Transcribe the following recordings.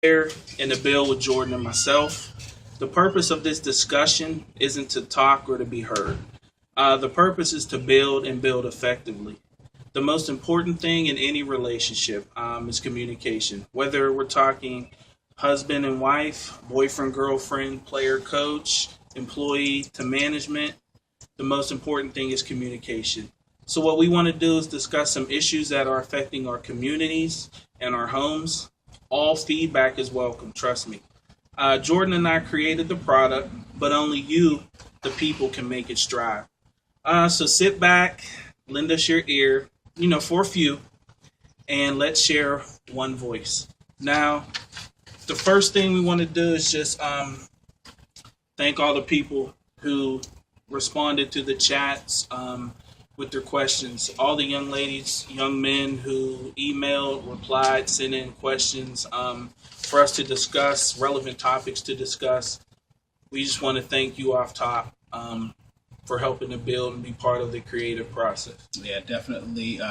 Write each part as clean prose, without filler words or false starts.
Here in the bill with Jordan and myself. The purpose of this discussion isn't to talk or to be heard. The purpose is to build and build effectively. The most important thing in any relationship is communication. Whether we're talking husband and wife, boyfriend, girlfriend, player, coach, employee to management, the most important thing is communication. So, what we want to do is discuss some issues that are affecting our communities and our homes. All feedback is welcome, trust me. Jordan and I created the product, but only you, the people, can make it strive. So sit back, lend us your ear, for a few, and let's share one voice. Now, the first thing we want to do is just thank all the people who responded to the chats with their questions. All the young ladies, young men who emailed, replied, sent in questions for us to discuss, relevant topics to discuss. We just want to thank you off top for helping to build and be part of the creative process. Yeah, definitely.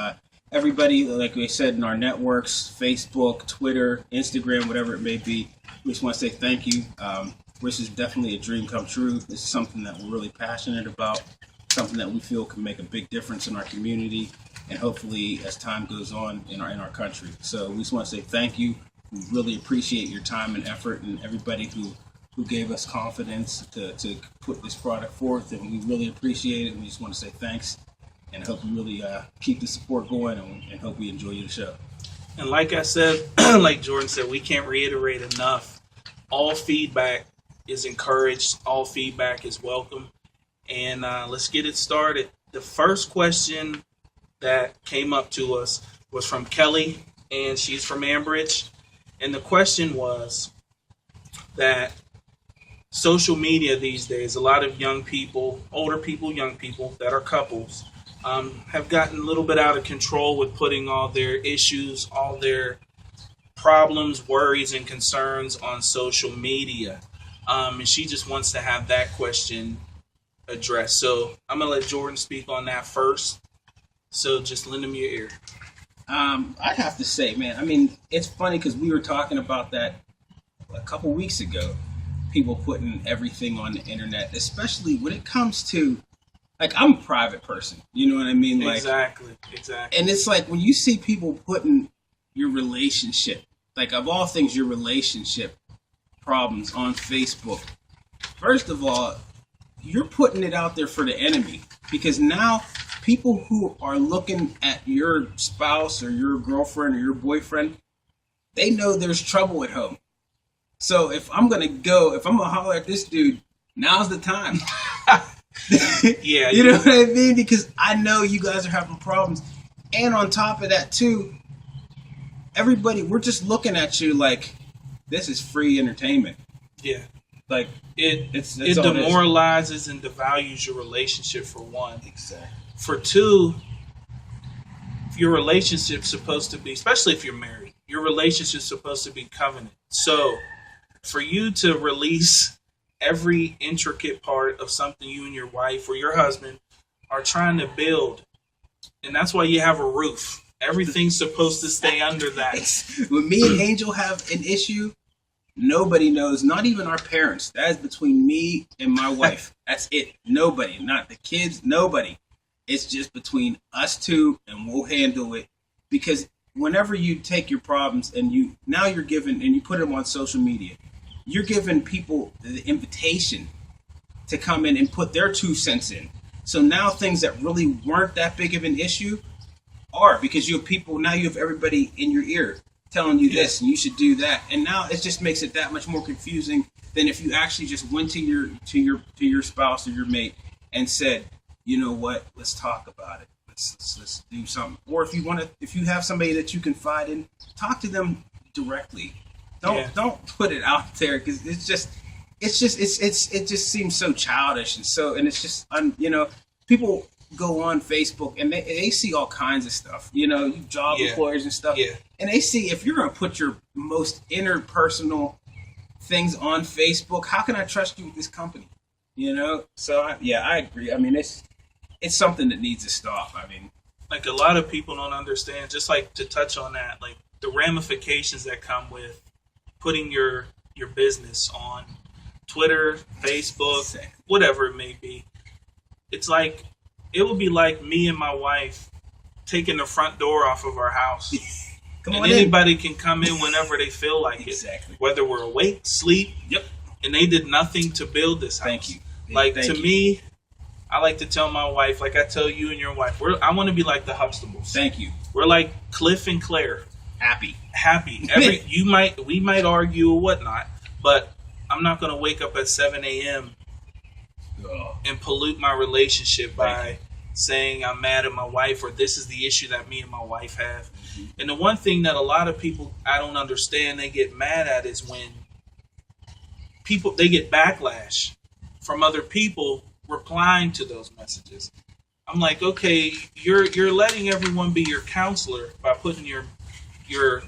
Everybody, like we said, in our networks, Facebook, Twitter, Instagram, whatever it may be, we just want to say thank you. This is definitely a dream come true. This is something that we're really passionate about, something that we feel can make a big difference in our community and hopefully as time goes on in our country. So we just want to say thank you. We really appreciate your time and effort and everybody who gave us confidence to put this product forth, and we really appreciate it. And we just want to say thanks and hope we really keep the support going and hope we enjoy the show. And like I said, like Jordan said, we can't reiterate enough. All feedback is encouraged. All feedback is welcome. And let's get it started. The first question that came up to us was from Kelly, and she's from Ambridge. And the question was that social media these days, a lot of young people, older people, young people that are couples, have gotten a little bit out of control with putting all their issues, all their problems, worries, and concerns on social media. And she just wants to have that question addressed. So I'm going to let Jordan speak on that first. So just lend him your ear. I'd have to say, man, I mean, it's funny because we were talking about that a couple weeks ago. People putting everything on the internet, especially when it comes to, like, I'm a private person. You know what I mean? Like, Exactly. And it's like when you see people putting your relationship, like of all things, your relationship problems on Facebook. First of all, you're putting it out there for the enemy because now people who are looking at your spouse or your girlfriend or your boyfriend, they know there's trouble at home. So if I'm going to holler at this dude, now's the time. Yeah. You know what I mean? Because I know you guys are having problems. And on top of that, too, everybody, we're just looking at you like this is free entertainment. Yeah. Like, it it demoralizes and devalues your relationship, for one. Exactly. For two, your relationship's supposed to be, especially if you're married, your relationship's supposed to be covenant. So for you to release every intricate part of something you and your wife or your husband are trying to build, and that's why you have a roof. Everything's supposed to stay under that. When me and Angel have an issue, nobody knows, not even our parents. That is between me and my wife. That's it. Nobody, not the kids, nobody. It's just between us two, and we'll handle it. Because whenever you take your problems and you put them on social media, you're giving people the invitation to come in and put their 2 cents in. So now things that really weren't that big of an issue are, because you have people, now you have everybody in your ear telling you this and you should do that. And now it just makes it that much more confusing than if you actually just went to your spouse or your mate and said, you know what, let's talk about it. Let's do something. Or if you have somebody that you confide in, talk to them directly. Don't put it out there, because it just seems so childish and it's just people go on Facebook and they see all kinds of stuff, job employers and stuff, and they see, if you're going to put your most interpersonal things on Facebook, how can I trust you with this company? So I agree. I mean, it's something that needs to stop. I mean, like, a lot of people don't understand, just like to touch on that, like the ramifications that come with putting your business on Twitter, Facebook, whatever it may be. It's like it would be like me and my wife taking the front door off of our house. And anybody can come in whenever they feel like exactly. it. Whether we're awake, sleep. Yep. And they did nothing to build this house. Thank you. Like, to me, I like to tell my wife, like I tell you and your wife, I want to be like the Huxtables. Thank you. We're like Cliff and Claire. Happy. We might argue or whatnot, but I'm not going to wake up at 7 a.m. and pollute my relationship by saying I'm mad at my wife or this is the issue that me and my wife have. Mm-hmm. And the one thing that a lot of people I don't understand, they get mad at is when they get backlash from other people replying to those messages. I'm like, okay, you're letting everyone be your counselor by putting your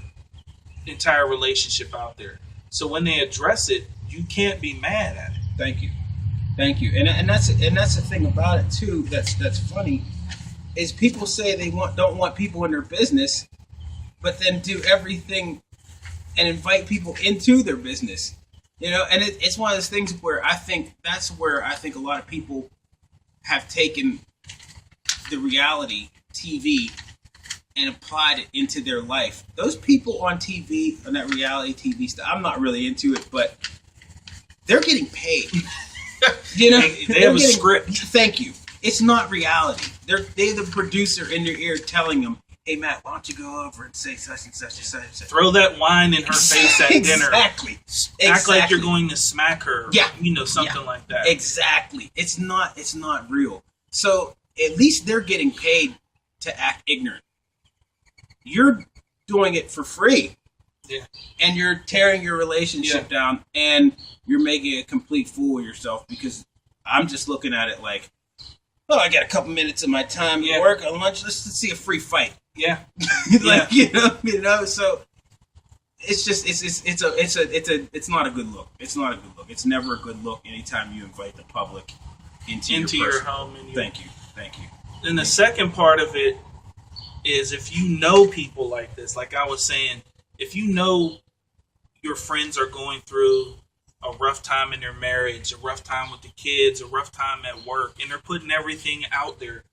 entire relationship out there. So when they address it, you can't be mad at it. Thank you. And that's the thing about it too. That's funny, is people say they don't want people in their business, but then do everything and invite people into their business. You know, and it's one of those things where I think a lot of people have taken the reality TV and applied it into their life. Those people on TV, on that reality TV stuff, I'm not really into it, but they're getting paid. You know, they have a script. Thank you. It's not reality. They're the producer in their ear telling them, "Hey Matt, why don't you go over and say such and such and such and such." Throw that wine in her face at dinner. Exactly. Act like you're going to smack her. Yeah. You know, something like that. Exactly. It's not real. So at least they're getting paid to act ignorant. You're doing it for free. Yeah. And you're tearing your relationship down, and you're making a complete fool of yourself, because I'm just looking at it like, oh, I got a couple minutes of my time to work on lunch. Let's see a free fight. Yeah. Like, you know, so it's just it's not a good look. It's not a good look. It's never a good look anytime you invite the public into your home. Thank you. And the second part of it is, if you know people like this, like I was saying, if you know your friends are going through a rough time in their marriage, a rough time with the kids, a rough time at work, and they're putting everything out there,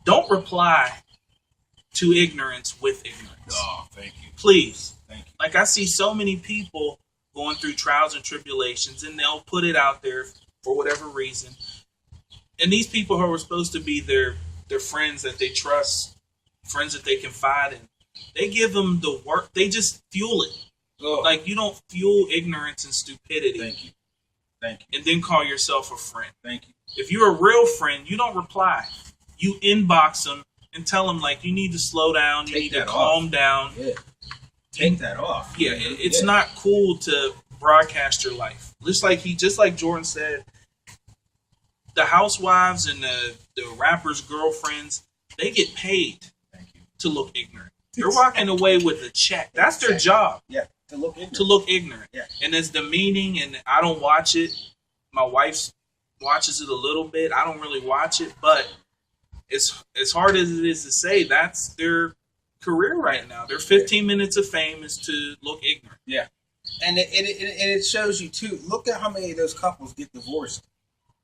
don't reply to ignorance with ignorance. Oh, thank you. Please. Thank you. Like, I see so many people going through trials and tribulations, and they'll put it out there for whatever reason. And these people who are supposed to be their friends that they trust, friends that they confide in, they give them the work. They just fuel it. Oh. Like, you don't fuel ignorance and stupidity. Thank you. And then call yourself a friend. Thank you. If you're a real friend, you don't reply. You inbox them and tell them, like, you need to slow down. You need to calm down. Yeah. Take that off. Yeah, it's not cool to broadcast your life. Just like Jordan said, the housewives and the rappers' girlfriends, they get paid to look ignorant. They're walking away with a check. That's their job. Yeah, to look ignorant. Yeah. And it's demeaning, and I don't watch it. My wife watches it a little bit. I don't really watch it, but as hard as it is to say, that's their career right now. Their 15 minutes of fame is to look ignorant. Yeah. And it shows you, too. Look at how many of those couples get divorced,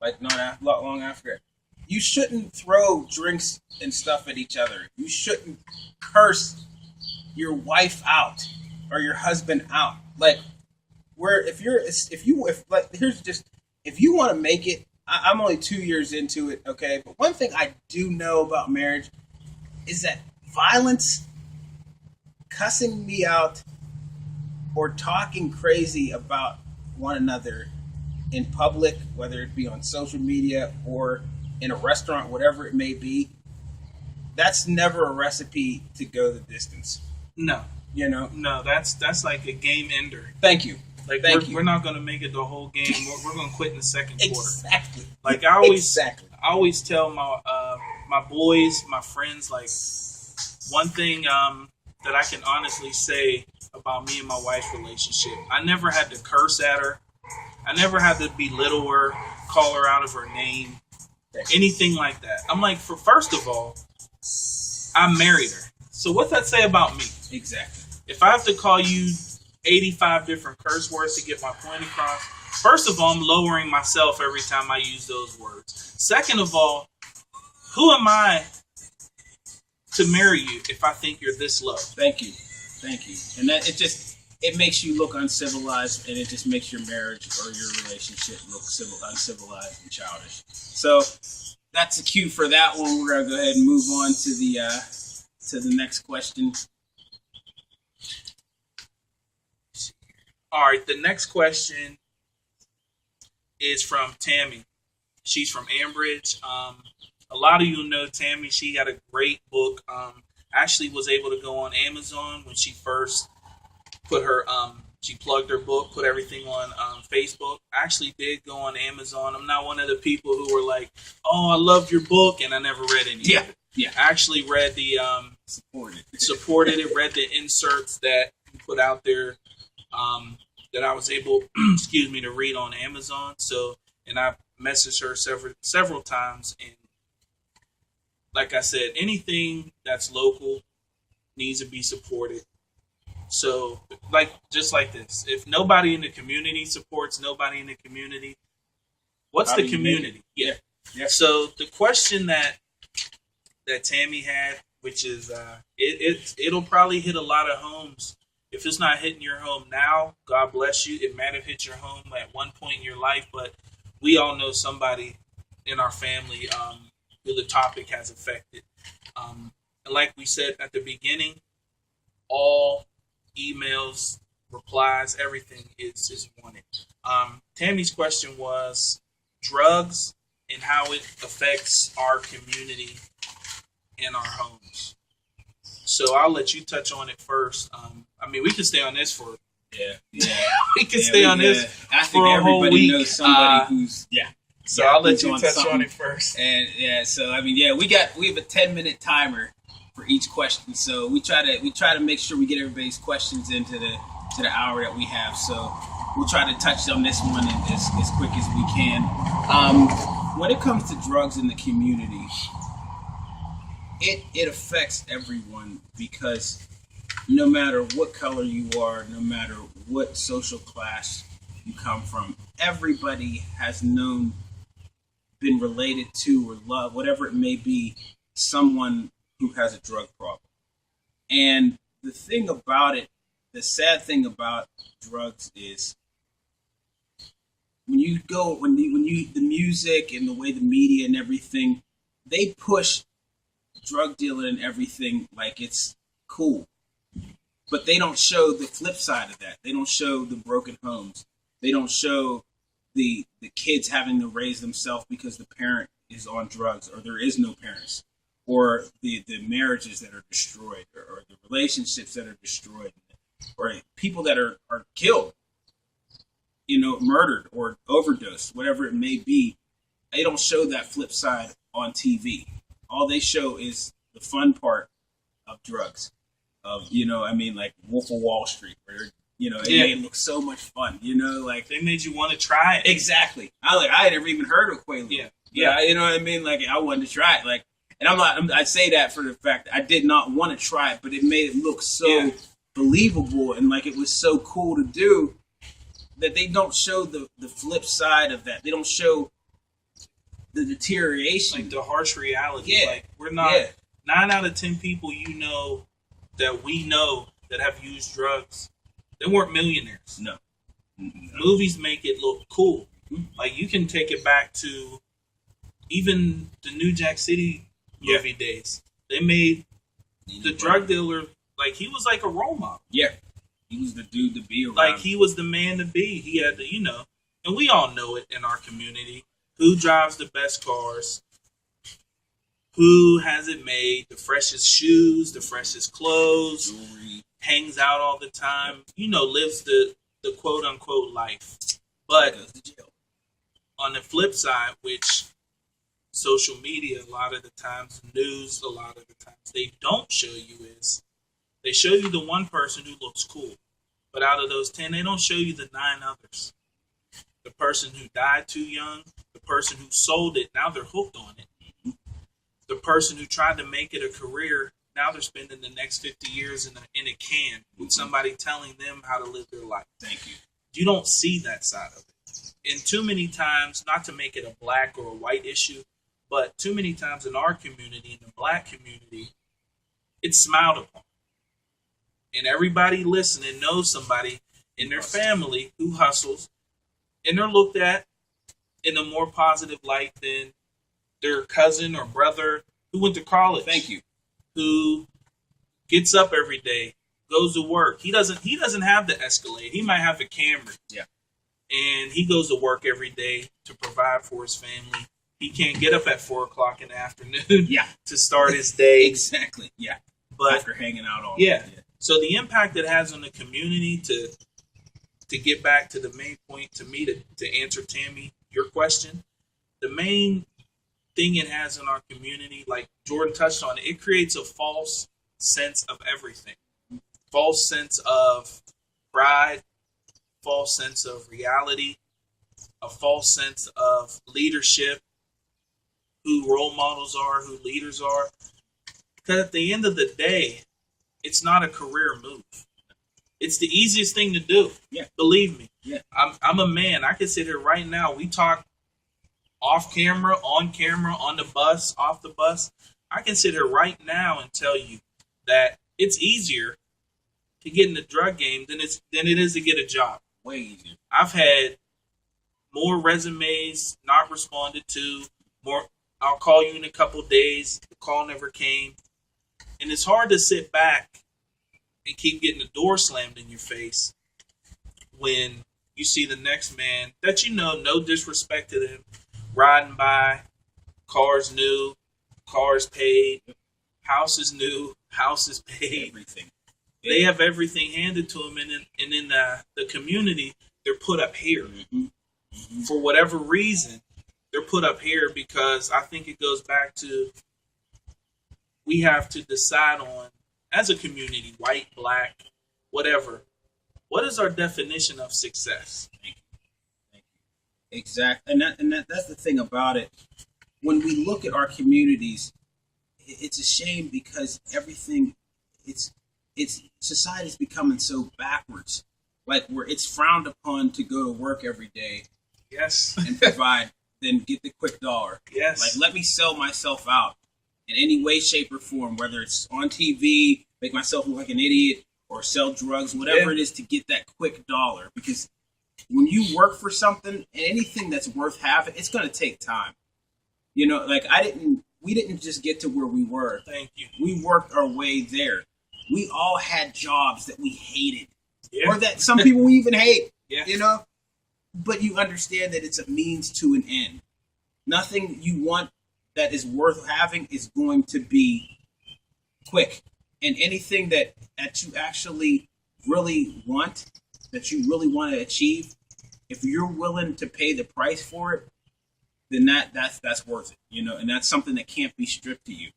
like not long after it. You shouldn't throw drinks and stuff at each other. You shouldn't curse your wife out or your husband out. Like, if you want to make it, I'm only 2 years into it, okay? But one thing I do know about marriage is that violence, cussing me out, or talking crazy about one another in public, whether it be on social media or in a restaurant, whatever it may be, that's never a recipe to go the distance. No. You know? No, that's like a game ender. Thank you. Like, we're not going to make it the whole game. We're going to quit in the second quarter. Exactly. Like, I always tell my boys, my friends, like, one thing that I can honestly say about me and my wife's relationship, I never had to curse at her. I never had to belittle her, call her out of her name, anything like that. I'm like, first of all, I married her. So what's that say about me? Exactly. If I have to call you 85 different curse words to get my point across. First of all, I'm lowering myself every time I use those words. Second of all, who am I to marry you if I think you're this low? Thank you. And that it makes you look uncivilized, and it just makes your marriage or your relationship look uncivilized and childish. So that's a cue for that one. We're gonna go ahead and move on to the next question. All right, the next question is from Tammy. She's from Ambridge. A lot of you know Tammy. She got a great book. Actually was able to go on Amazon when she first put her she plugged her book, put everything on Facebook. I actually did go on Amazon. I'm not one of the people who were like, "Oh, I love your book," and I never read any of it. Yeah. I actually read the supported it, read the inserts that you put out there that I was able, to read on Amazon. So, and I messaged her several times, and like I said, anything that's local needs to be supported. So, just like this, if nobody in the community supports nobody in the community, what's the community? Yeah. So the question that Tammy had, which is it'll probably hit a lot of homes. If it's not hitting your home now, God bless you. It might have hit your home at one point in your life, but we all know somebody in our family who the topic has affected. And like we said at the beginning, all emails, replies, everything is wanted. Tammy's question was drugs and how it affects our community and our homes. So I'll let you touch on it first. We can stay on this for we can stay on this for a whole week. Knows somebody who's So I'll let you touch on it first. And we have a 10-minute timer for each question. So we try to make sure we get everybody's questions into the hour that we have. So we'll try to touch on this one as quick as we can. When it comes to drugs in the community, it affects everyone, because no matter what color you are, no matter what social class you come from, everybody has been related to, or love, whatever it may be, someone who has a drug problem. And the thing about it, the sad thing about drugs is the music and the way the media and everything, they push drug dealing and everything like it's cool. But they don't show the flip side of that. They don't show the broken homes. They don't show the kids having to raise themselves because the parent is on drugs, or there is no parents, or the marriages that are destroyed, or the relationships that are destroyed, or people that are killed, murdered or overdosed, whatever it may be. They don't show that flip side on TV. All they show is the fun part of drugs, like Wolf of Wall Street, where it made it look so much fun. Like they made you want to try it. Exactly. I had never even heard of Quaalude. Yeah. You know what I mean? Like I wanted to try it. Like, and I say that for the fact that I did not want to try it, but it made it look so believable, and like it was so cool to do, that they don't show the flip side of that. They don't show the deterioration, like the harsh reality. Yeah. Like we're not 9 out of 10 people that we know that have used drugs, they weren't millionaires. No. Movies make it look cool. Like you can take it back to even the New Jack City movie days. They made the drug dealer like he was like a role model. Yeah. He was the dude to be around. Like he was the man to be. He had to, and we all know it in our community. Who drives the best cars? Who has it made? The freshest shoes, the freshest clothes, jewelry, hangs out all the time, lives the quote unquote life. But on the flip side, which social media, a lot of the times, news, a lot of the times, they don't show you is they show you the one person who looks cool. But out of those 10, they don't show you the 9 others. The person who died too young, the person who sold it, now they're hooked on it. The person who tried to make it a career Now they're spending the next 50 years in a can with somebody telling them how to live their life. Thank you. You don't see that side of it. And too many times, not to make it a black or a white issue, but too many times in our community, in the black community, it's smiled upon. And everybody listening knows somebody in their family who hustles, and they're looked at in a more positive light than their cousin or brother who went to college. Thank you. Who gets up every day, goes to work. He doesn't have the Escalade. He might have a Camry. Yeah. And he goes to work every day to provide for his family. He can't get up at 4:00 in the afternoon to start his day. Exactly. Yeah. But after hanging out all day. Yeah. So the impact it has on the community, to get back to the main point, to me, to answer Tammy, your question, the main thing it has in our community, like Jordan touched on, it creates a false sense of everything. False sense of pride, false sense of reality, a false sense of leadership, who role models are, who leaders are. Because at the end of the day, it's not a career move. It's the easiest thing to do. Yeah. Believe me. Yeah. I'm a man. I can sit here right now. We talk off camera, on the bus, off the bus. I can sit here right now and tell you that it's easier to get in the drug game than it is to get a job. Way easier. I've had more resumes not responded to. More, I'll call you in a couple days. The call never came. And it's hard to sit back and keep getting the door slammed in your face when you see the next man that you know, no disrespect to them, riding by, cars new, cars paid, house is new, house is paid. Everything. They have everything handed to them, and in the community, they're put up here. Mm-hmm. Mm-hmm. For whatever reason, they're put up here because I think it goes back to we have to decide on, as a community, white, black, whatever, what is our definition of success? Thank you. Exactly. And that's the thing about it. When we look at our communities, it's a shame because everything, it's society's becoming so backwards. Like where it's frowned upon to go to work every day. Yes. And provide, then get the quick dollar. Yes. Like let me sell myself out in any way, shape, or form, whether it's on TV, make myself look like an idiot, or sell drugs, whatever it is to get that quick dollar. Because when you work for something, and anything that's worth having, it's going to take time. You know, like we didn't just get to where we were. Thank you. We worked our way there. We all had jobs that we hated. Yeah. Or that some people we even hate. Yeah. You know? But you understand that it's a means to an end. Nothing you want that is worth having is going to be quick. And anything that you actually really want, that you really want to achieve, if you're willing to pay the price for it, then that's worth it, you know, and that's something that can't be stripped to you.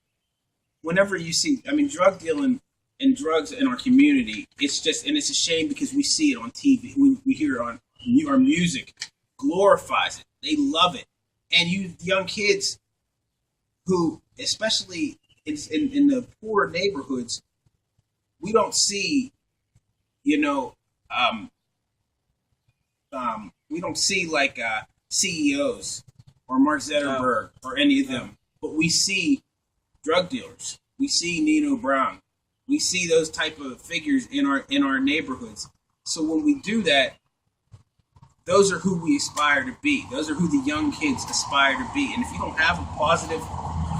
Whenever you see, I mean, drug dealing and drugs in our community, it's just, and it's a shame because we see it on TV, we hear it on our music, glorifies it, they love it. And you young kids who, especially in the poor neighborhoods, we don't see, you know, we don't see like CEOs or Mark Zuckerberg or any of them, but we see drug dealers. We see Nino Brown. We see those type of figures in our neighborhoods. So when we do that, those are who we aspire to be. Those are who the young kids aspire to be. And if you don't have a positive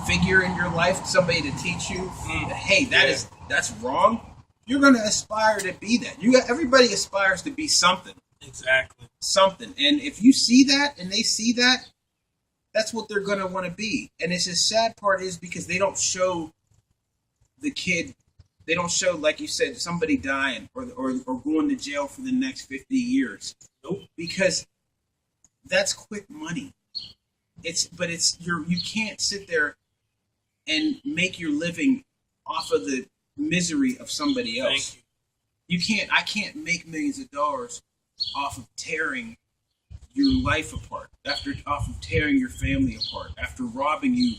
figure in your life, somebody to teach you that, hey, that's wrong, you're going to aspire to be that. Everybody aspires to be something. Exactly. Something. And if you see that and they see that, that's what they're going to want to be. And it's the sad part is because they don't show the kid, they don't show, like you said, somebody dying or going to jail for the next 50 years. Nope. Because that's quick money. You can't sit there and make your living off of the misery of somebody else. Thank you. I can't make millions of dollars off of tearing your life apart, off of tearing your family apart, after robbing you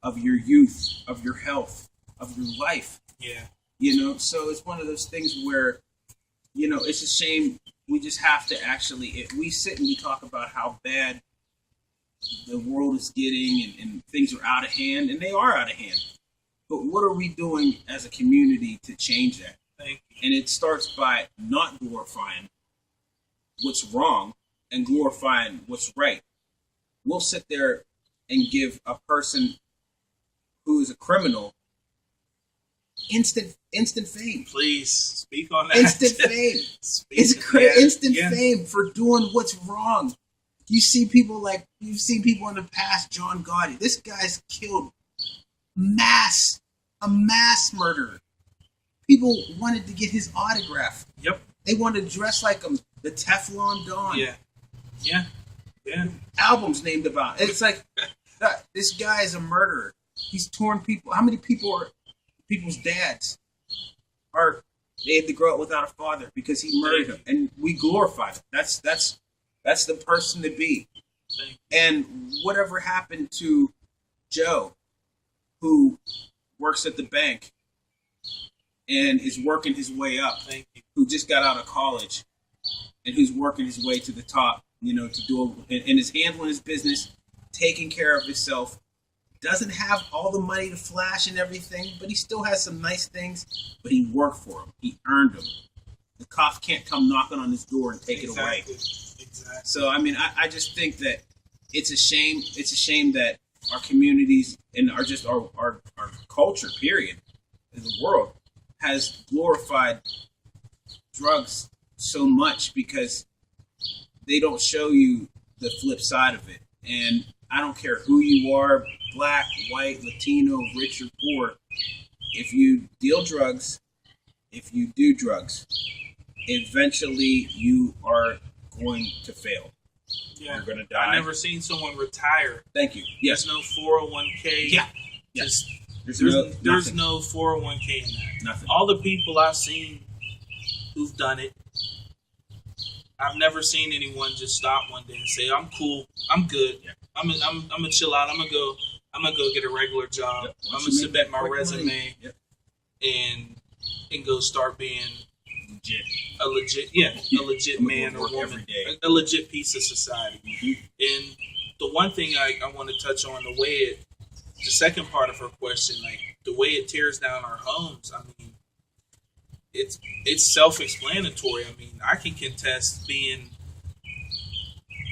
of your youth, of your health, of your life. Yeah. So it's one of those things where, it's a shame. We just have to actually, we sit and we talk about how bad the world is getting and things are out of hand, and they are out of hand. But what are we doing as a community to change that? Thank you. And it starts by not glorifying what's wrong and glorifying what's right. We'll sit there and give a person who is a criminal instant fame. Please speak on that. Instant fame. Instant fame for doing what's wrong. You've seen people in the past, John Gotti. This guy's killed a mass murderer. People wanted to get his autograph. Yep. They wanted to dress like him. The Teflon Don. Yeah. Albums named about it. It's like this guy is a murderer. He's torn people. How many people's dads they had to grow up without a father because he murdered him, and we glorify him. That's the person to be. And whatever happened to Joe, who works at the bank and is working his way up, who just got out of college and who's working his way to the top, to do and is handling his business, taking care of himself, doesn't have all the money to flash and everything, but he still has some nice things, but he worked for them. He earned them. The cops can't come knocking on his door and take it away. Exactly. So, I just think that it's a shame. It's a shame that our communities and our culture, period, in the world, has glorified drugs so much because they don't show you the flip side of it. And I don't care who you are, black, white, Latino, rich or poor, if you deal drugs, if you do drugs, eventually you are going to fail. Yeah. You're going to die. I've never seen someone retire. Thank you. Yes. There's no 401k. Yeah. Yes. There's no 401k in that. Nothing. All the people I've seen who've done it, I've never seen anyone just stop one day and say, "I'm cool, I'm good, I'm gonna chill out, I'm gonna go get a regular job, Yep. I'm gonna submit my quick resume money. Yep. and go start being Legit. a legit man or woman, a legit piece of society." Mm-hmm. And the one thing I want to touch on, the second part of her question, like the way it tears down our homes. I mean, it's self-explanatory. I mean, I can contest being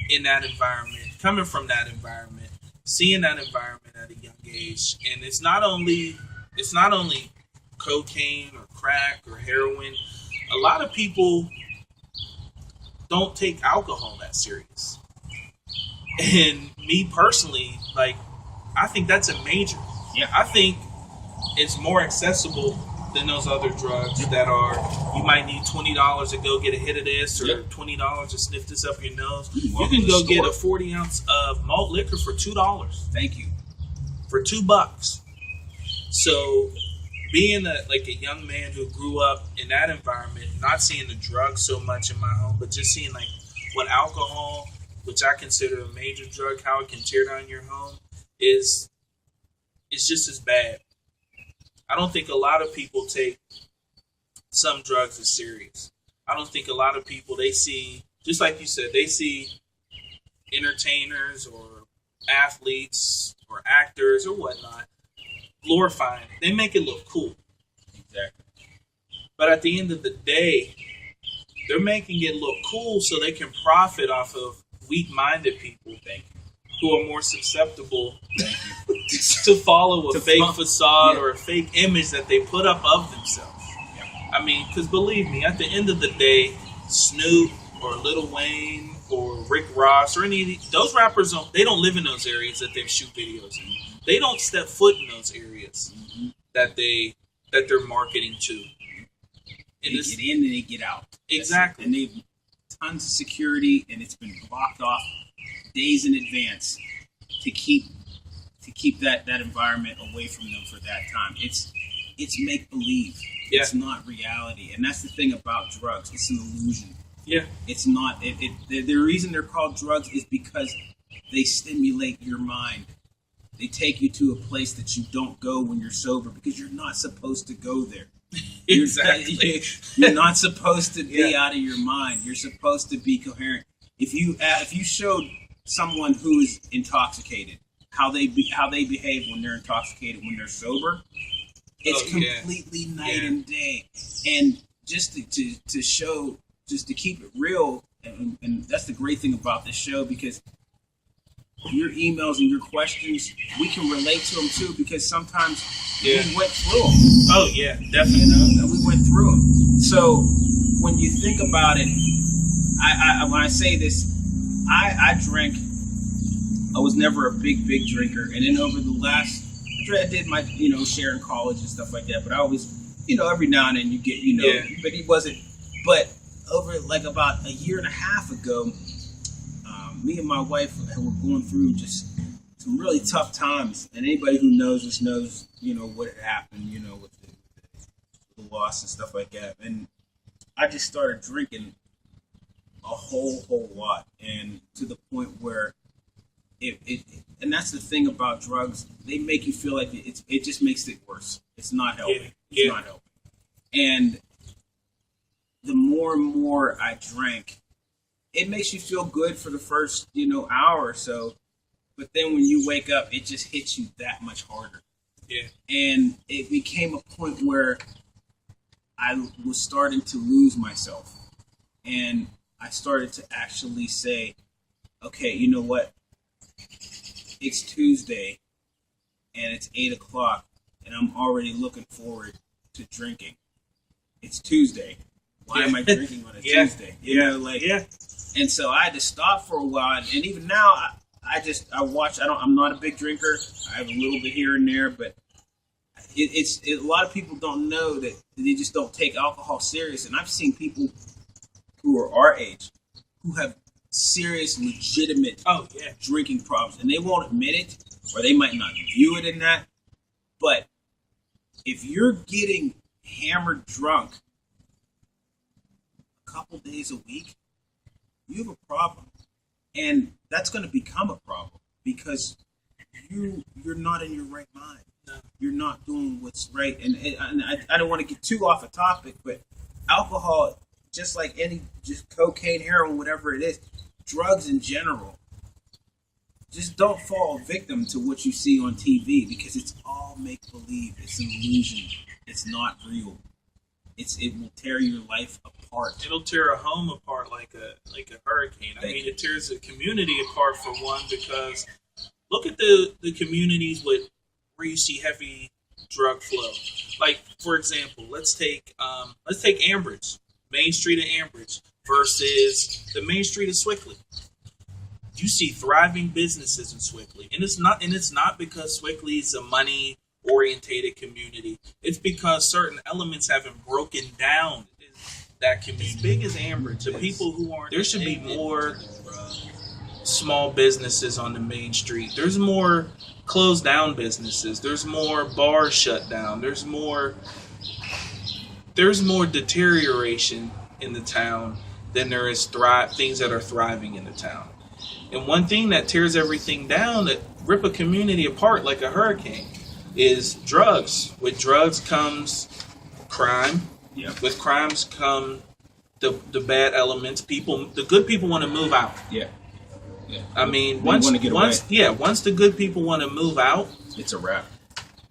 in that environment, coming from that environment, seeing that environment at a young age, and it's not only cocaine or crack or heroin. A lot of people don't take alcohol that serious. And me personally, like, I think that's a major. Yeah. I think it's more accessible than those other drugs that are, you might need $20 to go get a hit of this, or $20 to sniff this up your nose. You can go get a 40 ounce of malt liquor for $2. Thank you. For $2. So being a young man who grew up in that environment, not seeing the drugs so much in my home, but just seeing like what alcohol, which I consider a major drug, how it can tear down your home, it's just as bad. I don't think a lot of people take some drugs as serious. I don't think a lot of people, they see, just like you said, they see entertainers or athletes or actors or whatnot glorifying it. They make it look cool. Exactly. But at the end of the day, they're making it look cool so they can profit off of weak-minded people who are more susceptible to follow a fake facade or a fake image that they put up of themselves. Yeah. I mean, because believe me, at the end of the day, Snoop or Lil Wayne or Rick Ross or any of those rappers, they don't live in those areas that they shoot videos in. They don't step foot in those areas that they're marketing to. They get in and they get out. Exactly. And they've tons of security, and it's been blocked off days in advance to keep that environment away from them for that time. It's make believe. Yeah. It's not reality, and that's the thing about drugs. It's an illusion. Yeah. It's not. The reason they're called drugs is because they stimulate your mind. They take you to a place that you don't go when you're sober because you're not supposed to go there. Exactly. You're not supposed to be out of your mind. You're supposed to be coherent. If you showed someone who is intoxicated how they behave when they're intoxicated, when they're sober, it's completely night and day. And just to show, just to keep it real, and that's the great thing about this show, because your emails and your questions, we can relate to them too, because sometimes we went through them. Oh yeah, definitely. And we went through them. So when you think about it, I when I say this, I drank. I was never a big drinker, and then over the last, I did my share in college and stuff like that. But I always, every now and then you get but he wasn't. But over like about a year and a half ago, me and my wife were going through just some really tough times, and anybody who knows us knows, what had happened, with the loss and stuff like that. And I just started drinking a whole lot, and to the point where and that's the thing about drugs, they make you feel like it just makes it worse. It's not helping. It's not helping. And the more and more I drank, it makes you feel good for the first, hour or so. But then when you wake up, it just hits you that much harder. Yeah. And it became a point where I was starting to lose myself. And I started to actually say, okay, you know what? It's Tuesday and it's 8 o'clock and I'm already looking forward to drinking. It's Tuesday. Why am I drinking on a Tuesday? And so I had to stop for a while, and even now I watch. I'm not a big drinker. I have a little bit here and there, but it's a lot of people don't know that they just don't take alcohol serious. And I've seen people who are our age who have serious, legitimate drinking problems, and they won't admit it, or they might not view it in that. But if you're getting hammered drunk a couple days a week, you have a problem, and that's going to become a problem because you're not in your right mind. No. You're not doing what's right, and I don't want to get too off a topic, but alcohol, just like just cocaine, heroin, whatever it is, drugs in general, just don't fall victim to what you see on TV, because it's all make believe. It's an illusion. It's not real. It will tear your life apart. It'll tear a home apart like a hurricane. I mean, it tears a community apart for one, because look at the communities where you see heavy drug flow. Like, for example, let's take Ambridge, Main Street of Ambridge versus the Main Street of Swickley. You see thriving businesses in Swickley, and it's not because Swickley is a money-orientated community. It's because certain elements haven't broken down that community. As big as Ambridge, the people who aren't, there should be more small businesses on the main street. There's more closed down businesses. There's more bars shut down. There's more deterioration in the town than there is things that are thriving in the town. And one thing that tears everything down, that rip a community apart like a hurricane, is drugs. With drugs comes crime. Yep. With crimes come the bad elements. The good people want to move out. Yeah. I mean, once the good people want to move out, it's a wrap.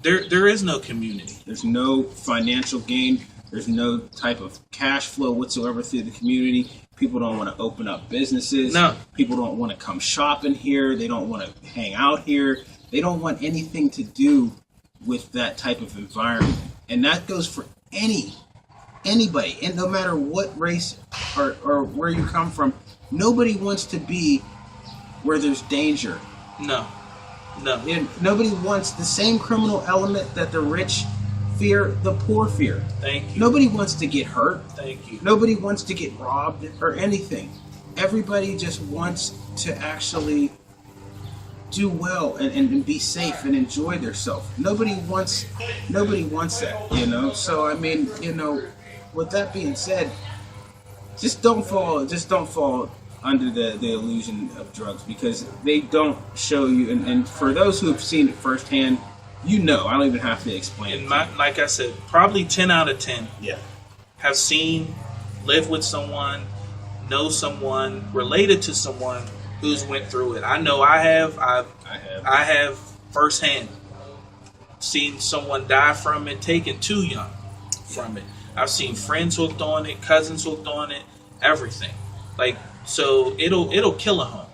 There is no community. There's no financial gain. There's no type of cash flow whatsoever through the community. People don't want to open up businesses. No. People don't want to come shopping here. They don't want to hang out here. They don't want anything to do with that type of environment. And that goes for anybody. And no matter what race or where you come from, nobody wants to be where there's danger. No. And nobody wants the same criminal element that the rich fear, the poor fear. Thank you. Nobody wants to get hurt. Thank you. Nobody wants to get robbed or anything. Everybody just wants to actually do well and be safe and enjoy themselves. Nobody wants that, So I mean, with that being said, just don't fall under the illusion of drugs because they don't show you. And for those who have seen it firsthand, I don't even have to explain it. Like I said, probably 10 out of 10 Yeah. have seen, lived with someone, know someone, related to someone who's went through it. I know I have. I have firsthand seen someone die from it, taken too young from it. I've seen friends hooked on it, cousins hooked on it, everything. Like, so it'll kill a home.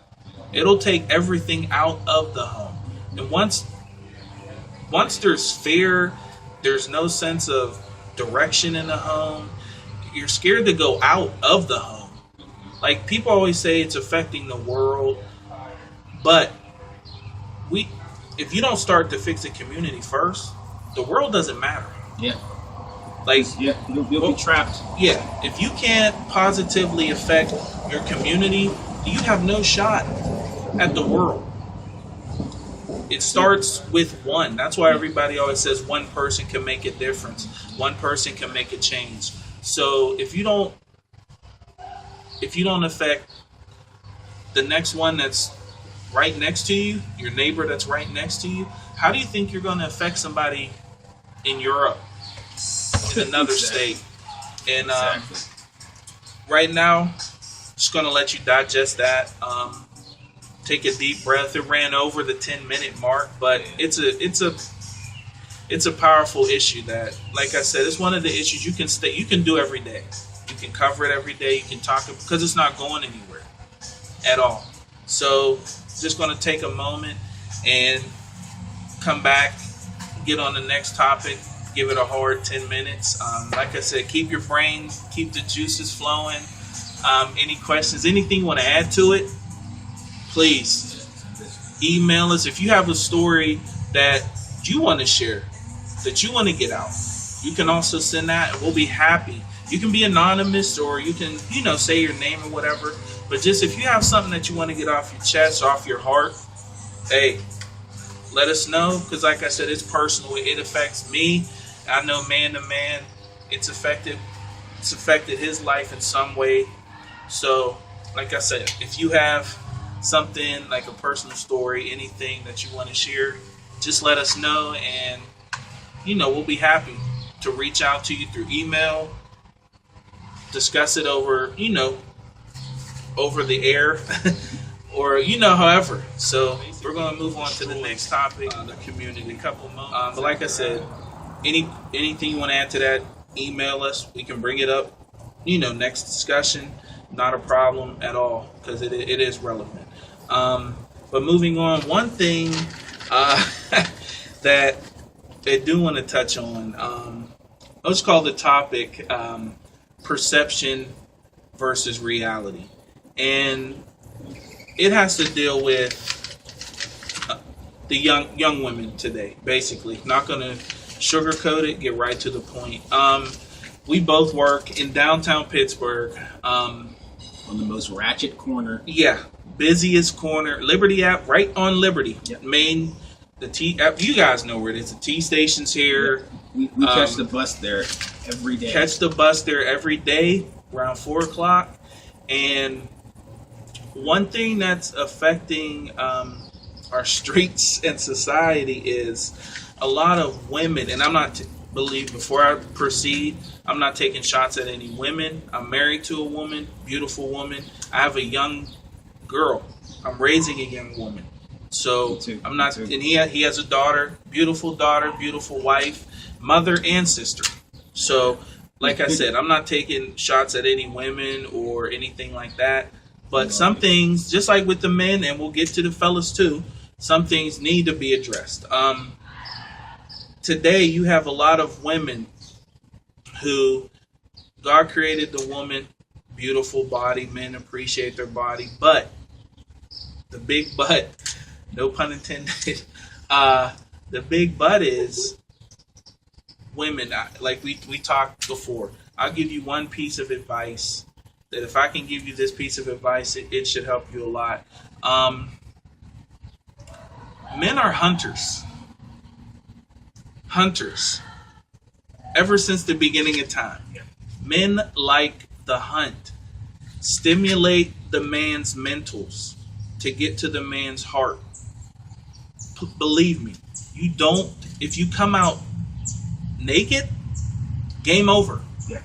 It'll take everything out of the home. And once there's fear, there's no sense of direction in the home. You're scared to go out of the home. Like, people always say it's affecting the world, but if you don't start to fix the community first, the world doesn't matter. Yeah. Like, you'll be trapped. Yeah, if you can't positively affect your community, you have no shot at the world. It starts with one. That's why everybody always says one person can make a difference. One person can make a change. So if you don't affect the next one that's right next to you, your neighbor that's right next to you, how do you think you're going to affect somebody in Europe, in another state? And right now, just going to let you digest that. Take a deep breath. It ran over the 10-minute mark, but it's a powerful issue that, like I said, it's one of the issues you can do every day. You can cover it every day. You can talk it because it's not going anywhere at all. So just going to take a moment and come back, get on the next topic, give it a hard 10 minutes. Like I said, keep your brain, keep the juices flowing. Any questions, anything you want to add to it, please email us. If you have a story that you want to share, that you want to get out, you can also send that and we'll be happy. You can be anonymous or you can, say your name or whatever. But just if you have something that you want to get off your chest, off your heart, hey, let us know. Because like I said, it's personal. It affects me. I know man to man, it's affected his life in some way. So like I said, if you have something like a personal story, anything that you want to share, just let us know. And, we'll be happy to reach out to you through email, discuss it over the air or, however. So we're going to move on to the next topic, the community, a couple moments. But like I said, anything you want to add to that, email us. We can bring it up, next discussion. Not a problem at all because it is relevant. But moving on, one thing that I do want to touch on, let's call the topic perception versus reality. And it has to deal with the young women today, basically. Not going to sugarcoat it, get right to the point. We both work in downtown Pittsburgh. On the most ratchet corner. Yeah, busiest corner. Liberty Ave, right on Liberty. Yep. Main, the T. You guys know where it is. The T station's here. Yep. We catch the bus there every day. Catch the bus there every day around 4 o'clock. And one thing that's affecting our streets and society is a lot of women, and I'm not before I proceed, I'm not taking shots at any women. I'm married to a woman, beautiful woman. I have a young girl. I'm raising a young woman. So I'm not, and he has a daughter, beautiful wife, mother and sister. So like I said, I'm not taking shots at any women or anything like that. But some things, just like with the men, and we'll get to the fellas too, some things need to be addressed. Today, you have a lot of women who God created the woman, beautiful body, men appreciate their body, but the big but, no pun intended, the big but is women, like we talked before. I'll give you one piece of advice that if I can give you this piece of advice, it should help you a lot. Men are hunters. Hunters. Ever since the beginning of time. Men like the hunt. Stimulate the man's mentals, to get to the man's heart. Believe me, you don't. If you come out naked, game over. Yeah.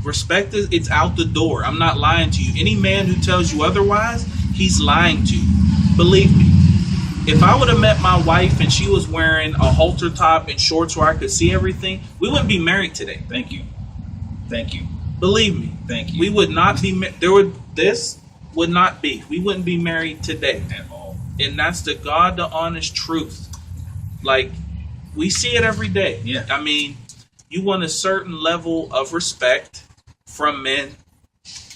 Respect is it's out the door. I'm not lying to you. Any man who tells you otherwise, he's lying to you. Believe me. If I would have met my wife and she was wearing a halter top and shorts where I could see everything, we wouldn't be married today. Thank you. Thank you. Believe me. Thank you. We would not be. This would not be. We wouldn't be married today At all. And that's the God, the honest truth. Like, we see it every day. Yeah. I mean, you want a certain level of respect from men,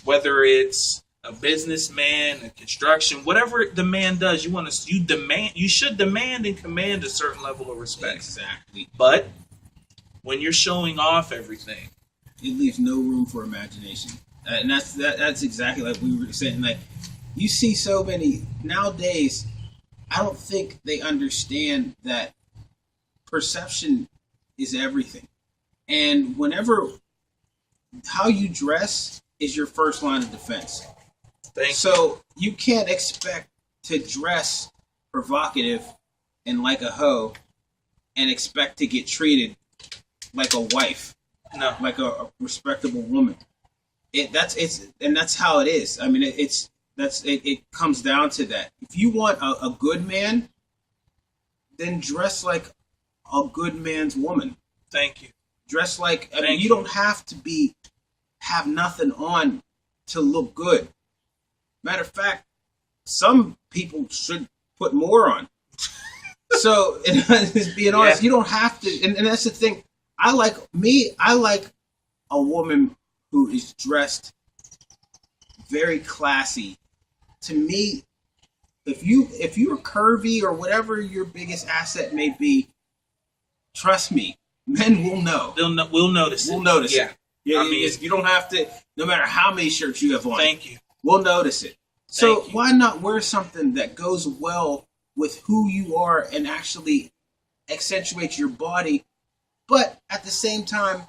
whether it's a businessman, a construction, whatever the man does, you should demand and command a certain level of respect. Exactly. But when you're showing off everything, it leaves no room for imagination. And that's exactly like we were saying. Like, you see so many nowadays, I don't think they understand that perception is everything. And whenever how you dress is your first line of defense. So you can't expect to dress provocative and like a hoe and expect to get treated like a wife. No. Like a respectable woman. That's how it is. I mean, it comes down to that. If you want a good man, then dress like a good man's woman. Thank you. Dress like, I mean, you don't have to have nothing on to look good. Matter of fact, some people should put more on. So, just being honest, you don't have to, and that's the thing. I like a woman who is dressed very classy. To me, if you're curvy or whatever your biggest asset may be, trust me, men will know. We'll notice. We'll notice. Yeah. Yeah. I mean, you don't have to. No matter how many shirts you have on. Thank you. We'll notice it. So why not wear something that goes well with who you are and actually accentuates your body, but at the same time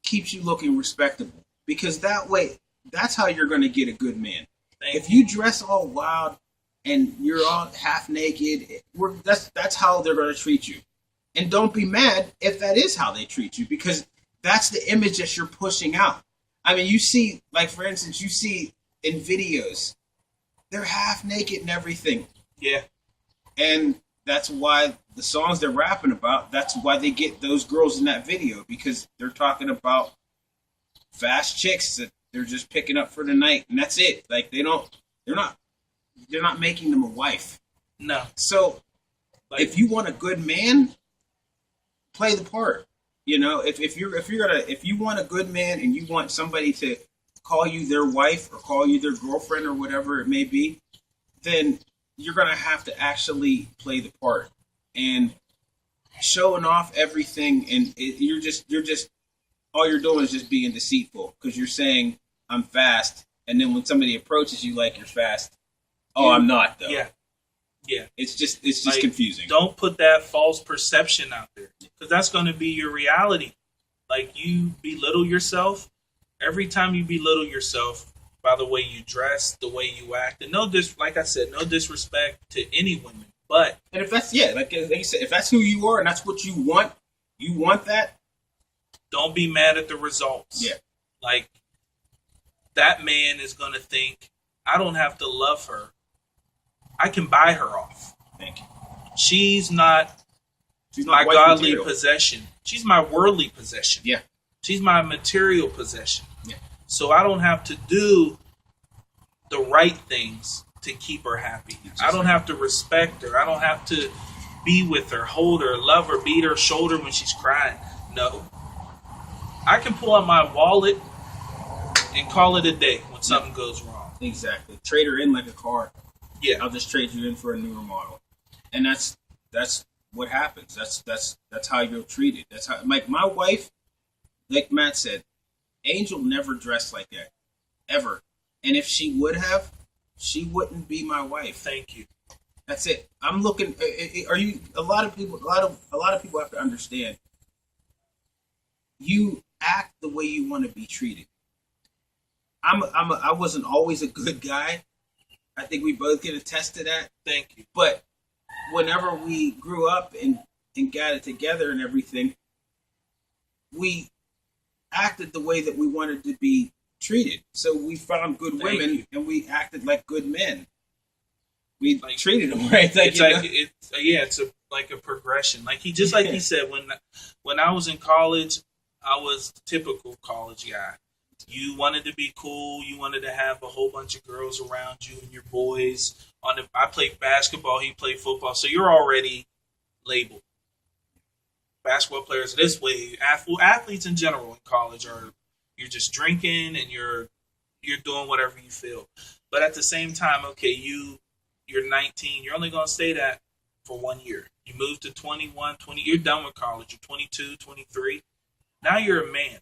keeps you looking respectable? Because that way, that's how you're going to get a good man. If you dress all wild and you're all half naked, that's how they're going to treat you. And don't be mad if that is how they treat you, because that's the image that you're pushing out. I mean, you see, like, for instance, you see in videos, they're half naked and everything. Yeah. And that's why the songs they're rapping about, that's why they get those girls in that video, because they're talking about fast chicks that they're just picking up for the night, and that's it. Like, they're not making them a wife. No. So, if you want a good man, play the part. You know, if you want a good man and you want somebody to call you their wife or call you their girlfriend or whatever it may be, then you're gonna have to actually play the part. And showing off everything, and you're just all you're doing is just being deceitful, because you're saying I'm fast, and then when somebody approaches you like you're fast, I'm not though. Yeah. Yeah. It's just confusing. Don't put that false perception out there, because that's going to be your reality. Like, you belittle yourself. Every time you belittle yourself by the way you dress, the way you act, and like I said, no disrespect to any women, but and if that's like you said, if that's who you are and that's what you want that. Don't be mad at the results. Yeah. Like, that man is going to think, I don't have to love her. I can buy her off. Thank you. She's not my godly material possession. She's my worldly possession. Yeah. She's my material possession. Yeah. So I don't have to do the right things to keep her happy. I don't have to respect her. I don't have to be with her, hold her, love her, beat her shoulder when she's crying. No. I can pull out my wallet and call it a day when something goes wrong. Exactly. Trade her in like a car. Yeah. I'll just trade you in for a newer model. And that's what happens. That's how you're treated. That's how, like, my wife, like Matt said, Angel never dressed like that. Ever. And if she would have, she wouldn't be my wife. Thank you. That's it. I'm looking. A lot of people have to understand. You act the way you want to be treated. I wasn't always a good guy, I think we both can attest to that. Thank you. But whenever we grew up and got it together and everything, we acted the way that we wanted to be treated. So we found good Thank women you. and we acted like good men. We Like, treated them right. It's like it's like a progression. Like he said, when I was in college, I was the typical college guy. You wanted to be cool. You wanted to have a whole bunch of girls around you and your boys. I played basketball. He played football. So you're already labeled. Basketball players this way. Athletes in general in college you're just drinking and you're doing whatever you feel. But at the same time, okay, you're 19. You're only going to stay that for 1 year. You move to 21, 20. You're done with college. You're 22, 23. Now you're a man.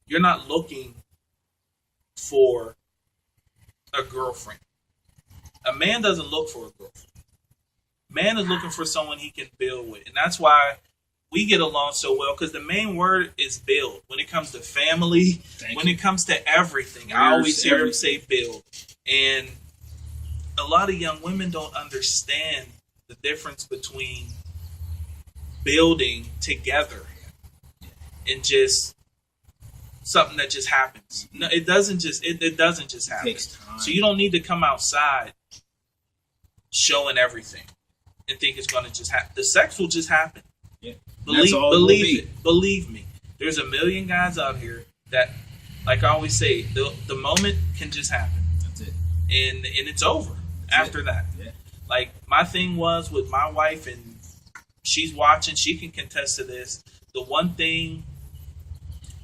You're not looking for a girlfriend. A man doesn't look for a girlfriend. Man is looking for someone he can build with. And that's why we get along so well, because the main word is build. When it comes to family, it comes to everything, I always hear him say build. And a lot of young women don't understand the difference between building together and just something that just happens. No, it doesn't just happen. It takes time. So you don't need to come outside showing everything and think it's going to just happen. The sex will just happen. Yeah. Believe me. There's a million guys out here that, like I always say, the moment can just happen. That's it. And it's over after that. Yeah. Like my thing was with my wife, and she's watching, she can contest to this. The one thing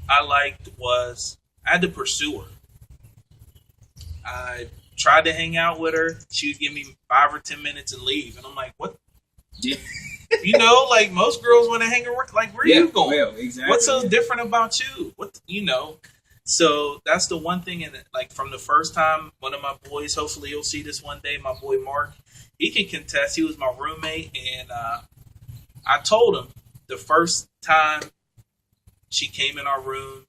I liked was I had to pursue her. I tried to hang out with her. She would give me 5 or 10 minutes and leave. And I'm like, what? Yeah. You know, like most girls want to hang around. Like, where are you going? Well, exactly. What's so different about you? What, you know? So that's the one thing. And like from the first time, one of my boys, hopefully you'll see this one day, my boy Mark, he can contest. He was my roommate. And I told him the first time she came in our room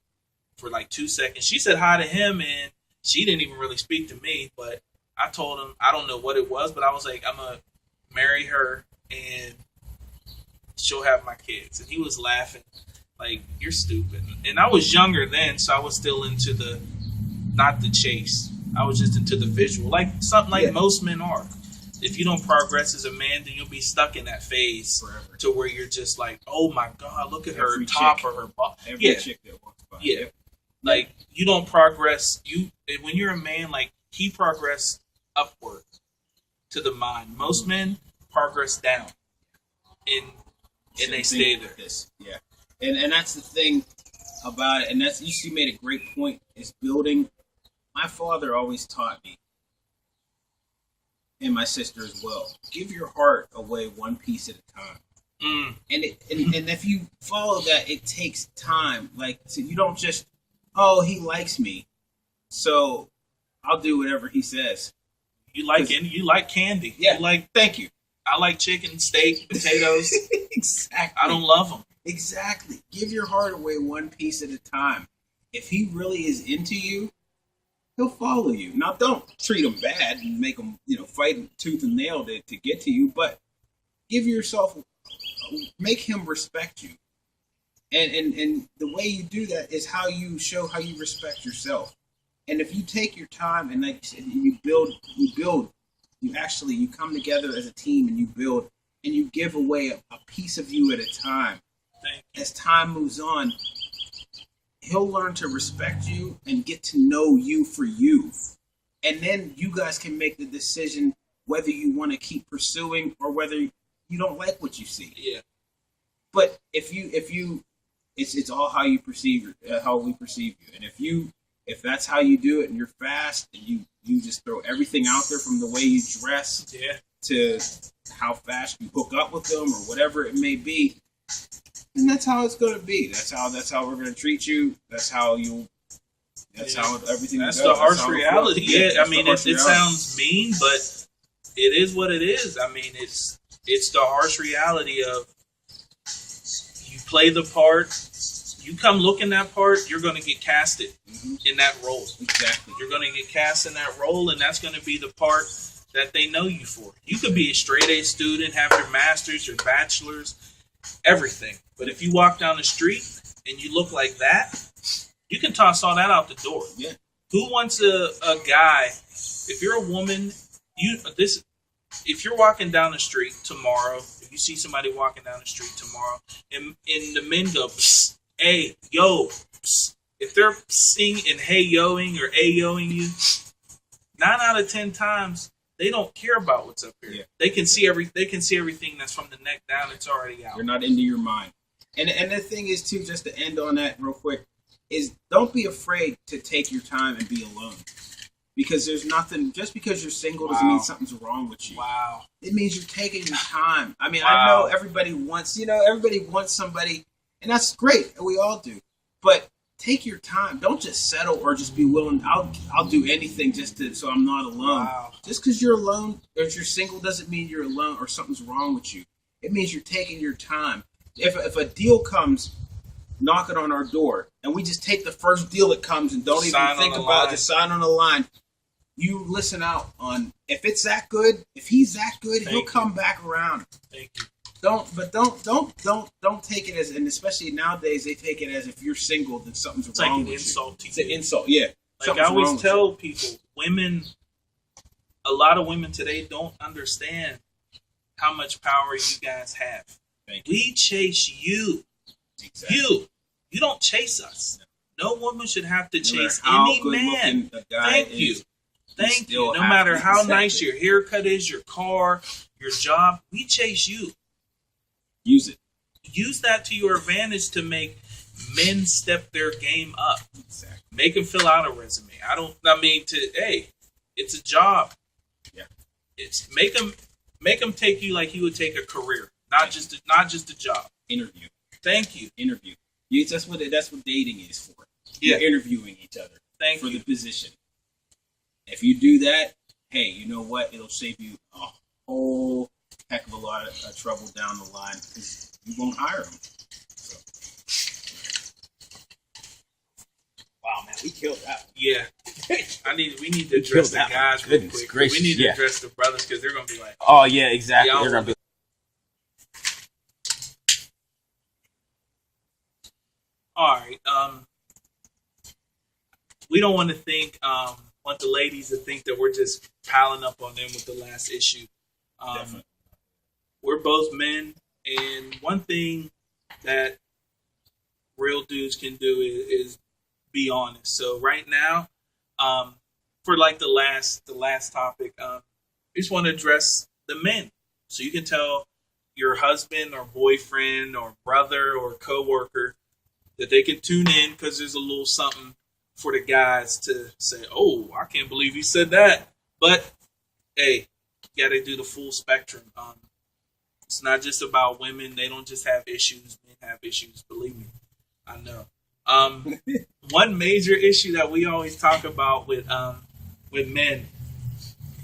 for like 2 seconds, she said hi to him and she didn't even really speak to me. But I told him, I don't know what it was, but I was like, I'm going to marry her and she'll have my kids. And he was laughing like, you're stupid. And I was younger then, so I was still into not the chase. I was just into the visual, like something like most men are. If you don't progress as a man, then you'll be stuck in that phase forever, to where you're just like, oh my God, look at her top or her bottom. Every chick that walks by. Yeah. Like you don't progress. When you're a man, like he progressed upward to the mind. Most men progress down. And they stay there. Yeah. And that's the thing about it. And that's, you made a great point, is building. My father always taught me, and my sister as well, give your heart away one piece at a time. And if you follow that, it takes time. Like, so you don't just, oh, he likes me, so I'll do whatever he says. You like candy. Yeah. You like, thank you. I like chicken, steak, potatoes. Exactly. I don't love them. Exactly. Give your heart away one piece at a time. If he really is into you, he'll follow you. Now, don't treat him bad and make him, fight tooth and nail to get to you, but make him respect you. And the way you do that is how you show how you respect yourself. And if you take your time and like you build, you come together as a team and you build and you give away a piece of you at a time. As time moves on, he'll learn to respect you and get to know you for you. And then you guys can make the decision whether you want to keep pursuing or whether you don't like what you see. Yeah. But it's all how you perceive, how we perceive you. And if that's how you do it and you're fast and you just throw everything out there, from the way you dress to how fast you hook up with them or whatever it may be, then that's how it's going to be. That's how we're going to treat you. That's how everything That's goes. The harsh reality. Yeah, I mean, it reality. sounds mean, but it is what it is. I mean, it's the harsh reality of you play the part, You come looking that part, you're going to get casted in that role. Exactly. You're going to get cast in that role, and that's going to be the part that they know you for. You could be a straight A student, have your master's, your bachelor's, everything. But if you walk down the street and you look like that, you can toss all that out the door. Yeah. Who wants a guy? If you're a woman, if you're walking down the street tomorrow, if you see somebody walking down the street tomorrow, and the men go, psst, hey, yo, psst. If they're singing and hey yoing or ayoing you, 9 out of 10 times they don't care about what's up here. Yeah. They can see everything that's from the neck down. It's already out. They're not into your mind. And the thing is too, just to end on that real quick, is don't be afraid to take your time and be alone. Because there's nothing, just because you're single doesn't mean something's wrong with you. Wow. It means you're taking your time. I mean, Wow. I know everybody wants somebody, and that's great. And we all do. But take your time. Don't just settle or just be willing. I'll do anything so I'm not alone. Wow. Just because you're alone or if you're single doesn't mean you're alone or something's wrong with you. It means you're taking your time. If a deal comes knocking on our door and we just take the first deal that comes and don't even think about it, just sign on the line. You listen out on if it's that good. If he's that good, he'll come back around. Thank you. Don't take it as, and especially nowadays they take it as if you're single then something's It's wrong like an with insult you. to It's you. an insult, yeah. Like I always tell people, a lot of women today don't understand how much power you guys have. Thank you. We chase you. Exactly. You don't chase us. No woman should have to chase how any man. a guy Thank is, you. Thank you. still No have matter to- how exactly. nice your haircut is, your car, your job, we chase you. Use it. Use that to your advantage to make men step their game up. Exactly. Make them fill out a resume. Hey, it's a job. Yeah. It's make them take you like you would take a career, not just a job. Interview. Thank you. Interview. That's what dating is for. Yeah. You're interviewing each other Thank for you. the position. If you do that, hey, you know what? It'll save you a whole heck of a lot of trouble down the line because you won't hire them. So. Wow, man, we killed that one. Yeah. We need to address the that one. guys real Goodness quick. gracious, We need to yeah. address the brothers because they're gonna be like, Oh yeah, exactly. Yeah, They're gonna be all right. We don't want the ladies to think that we're just piling up on them with the last issue. Definitely. We're both men, and one thing that real dudes can do is be honest. So right now, for like the last topic, I just want to address the men, so you can tell your husband or boyfriend or brother or coworker that they can tune in because there's a little something for the guys to say, oh, I can't believe he said that. But, hey, you got to do the full spectrum. It's not just about women. They don't just have issues. Men have issues. Believe me. I know. One major issue that we always talk about with men,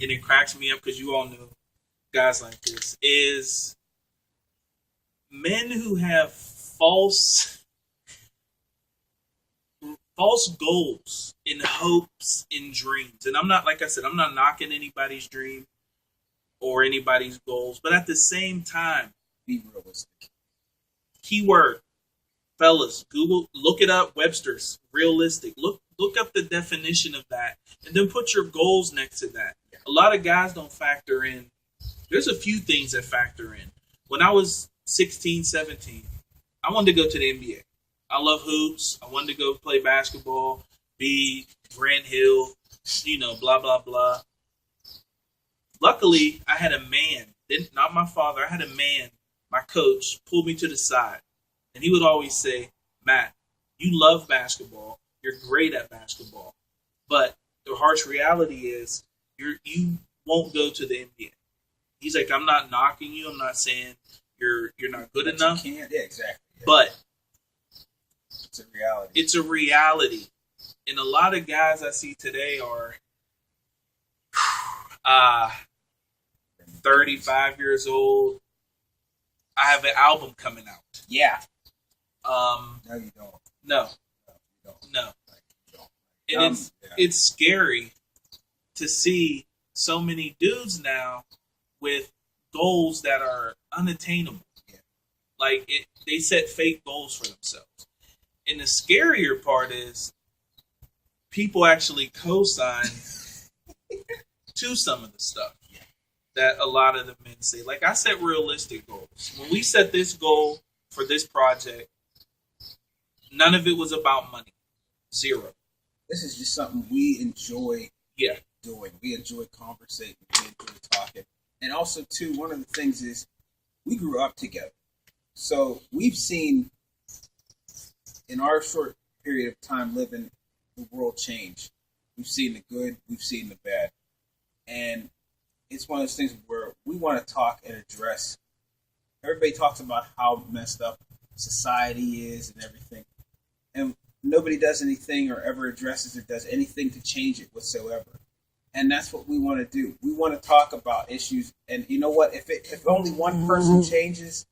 and it cracks me up because you all know guys like this, is men who have false goals and hopes and dreams. And I'm not, like I said, I'm not knocking anybody's dream or anybody's goals, but at the same time, Be realistic. keyword, fellas, Google, look it up, Webster's, realistic. Look up the definition of that, and then put your goals next to that. A lot of guys don't factor in. There's a few things that factor in. When I was 16, 17, I wanted to go to the NBA. I love hoops. I wanted to go play basketball, be Grant Hill, blah, blah, blah. Luckily, I had a man, not my father, I had a man, my coach, pulled me to the side. And he would always say, Matt, you love basketball. You're great at basketball. But the harsh reality is you won't go to the NBA. He's like, I'm not knocking you. I'm not saying you're not good enough. You can't. Yeah, exactly. Yeah. But it's a reality. It's a reality. And a lot of guys I see today are 35 years old. I have an album coming out. Yeah. No, you don't. No, no. And it's scary to see so many dudes now with goals that are unattainable. Yeah. Like they set fake goals for themselves. And the scarier part is people actually co-sign to some of the stuff that a lot of the men say. Like I set realistic goals. When we set this goal for this project, none of it was about money. Zero. This is just something we enjoy Yeah. doing. We enjoy conversating. We enjoy talking. And also, too, one of the things is we grew up together. So we've seen, in our short period of time living, the world change. We've seen the good. We've seen the bad. And it's one of those things where we want to talk and address. Everybody talks about how messed up society is and everything. And nobody does anything or ever addresses or does anything to change it whatsoever. And that's what we want to do. We want to talk about issues. And you know what? If only one person changes,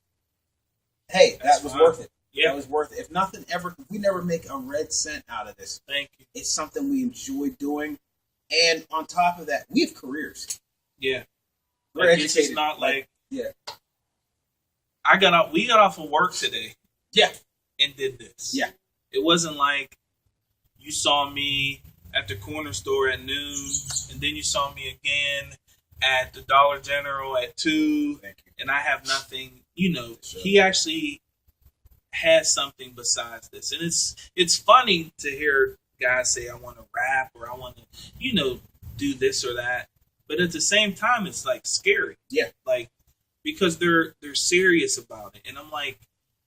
hey, that was worth it. Yeah. That was worth it. If nothing ever, if we never make a red cent out of this. Thank you. It's something we enjoy doing. And on top of that, we have careers. Yeah. We're Like, educated. it's just not like yeah. we got off of work today. Yeah. And did this. Yeah. It wasn't like you saw me at the corner store at noon, and then you saw me again at the Dollar General at 2, Thank you. and I have nothing. You know, Sure. he actually has something besides this, and it's funny to hear guys say, "I want to rap" or "I want to," do this or that. But at the same time, it's like scary. Yeah. Like because they're serious about it, and I'm like,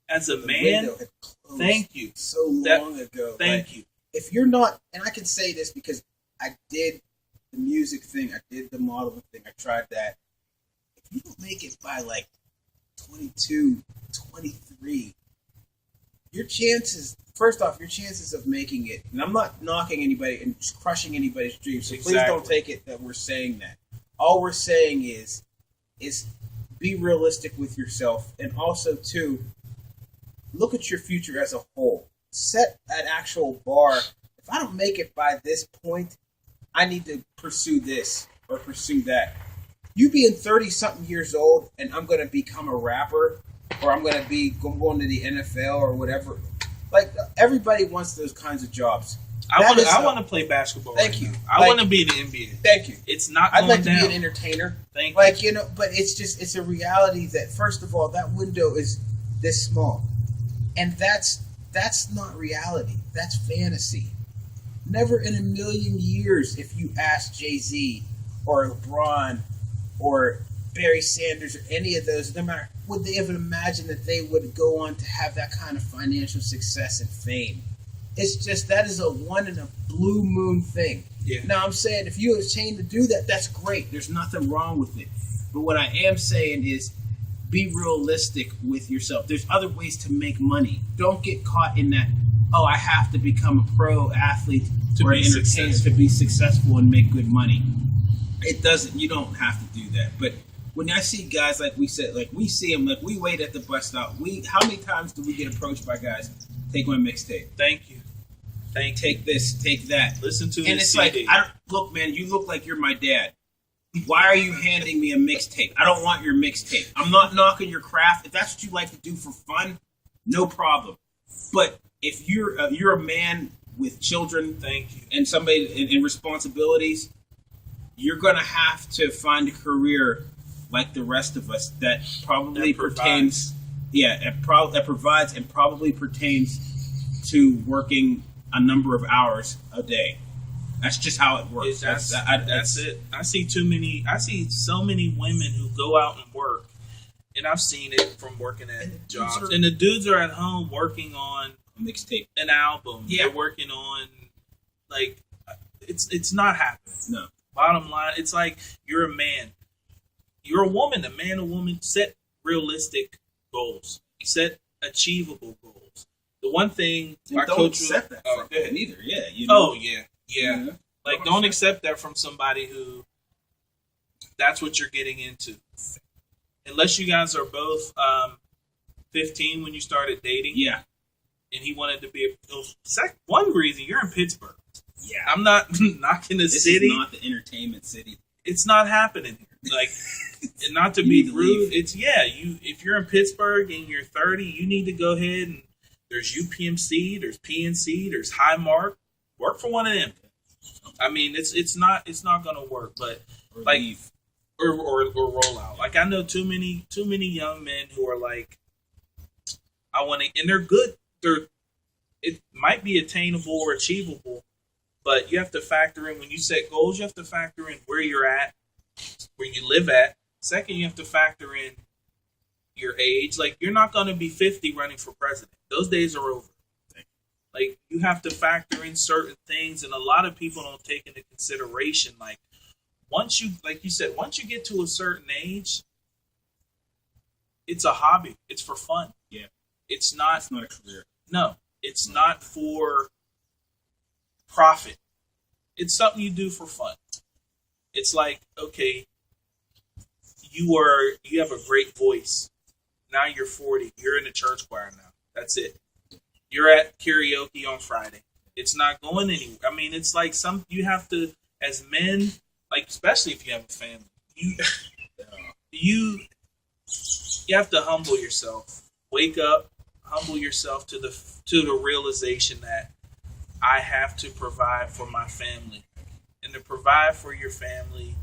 as a The man, window had closed thank you. so long ago. Thank you. If you're not, and I can say this because I did the music thing, I did the modeling thing, I tried that. If you don't make it by like 22, 23, your chances, first off, your chances of making it, and I'm not knocking anybody and crushing anybody's dreams, so please don't take it that we're saying that. All we're saying is be realistic with yourself, and also, too, look at your future as a whole. Set an actual bar. If I don't make it by this point, I need to pursue this or pursue that. You being 30-something years old and I'm going to become a rapper or I'm going to be going to the NFL or whatever. Like, everybody wants those kinds of jobs. I want to play basketball. Thank you. I want to be in the NBA. Thank you. It's not I'd going like to down. be an entertainer. Thank you. But it's a reality that, first of all, that window is this small. And that's not reality. That's fantasy. Never in a million years, if you ask Jay-Z or LeBron or Barry Sanders or any of those, no matter, would they ever imagine that they would go on to have that kind of financial success and fame? It's just, that is a one in a blue moon thing. Yeah. Now, I'm saying if you attain to do that, that's great. There's nothing wrong with it. But what I am saying is, be realistic with yourself. There's other ways to make money. Don't get caught in that, oh, I have to become a pro athlete or an entertainer to be successful and make good money. It doesn't. You don't have to do that. But when I see guys, like we said, like we see them, like we wait at the bus stop. How many times do we get approached by guys? Take my mixtape. Thank you. Take this. Take that. Listen to and this it's CD. like, look, man, you look like you're my dad. Why are you handing me a mixtape? I don't want your mixtape. I'm not knocking your craft. If that's what you like to do for fun, no problem. But if you're a man with children, thank you, and somebody and responsibilities, you're gonna have to find a career like the rest of us that probably pertains. Yeah, that provides and probably pertains to working a number of hours a day. That's just how it works. That's it. I see so many women who go out and work, and I've seen it from working at jobs. And the dudes are at home working on a mixtape, an album. Yeah. They're working on, like, it's not happening. No. Bottom line, it's like you're a man. You're a woman. A man, a woman. Set realistic goals. Set achievable goals. The one thing and our don't coach accept that from them either. Yeah. Oh yeah. Yeah. Like, don't accept that from somebody who that's what you're getting into. Unless you guys are both 15 when you started dating. Yeah. and he wanted to be one reason you're in Pittsburgh. Yeah, I'm not knocking the this city. is not the entertainment city. It's not happening here. Like, and not to be rude, it's you. If you're in Pittsburgh and you're 30, you need to go ahead and there's UPMC, there's PNC, there's Highmark. Work for one of them. I mean, it's not going to work, but Or like leave. or roll out. Like I know too many young men who are like, I want to, and they're good. It might be attainable or achievable, but you have to factor in when you set goals. You have to factor in where you're at, where you live at. Second, you have to factor in your age. Like you're not going to be 50 running for president. Those days are over. Like you have to factor in certain things, and a lot of people don't take into consideration. Like once you, like you said, once you get to a certain age, it's a hobby. It's for fun. Yeah, it's not. It's not a career. No, it's not for profit. It's something you do for fun. It's like, okay, you have a great voice. Now you're 40. You're in the church choir now. That's it. You're at karaoke on Friday. It's not going anywhere. I mean, it's like you have to, as men, like especially if you have a family, you have to humble yourself. Wake up, humble yourself to the realization that I have to provide for my family. And to provide for your family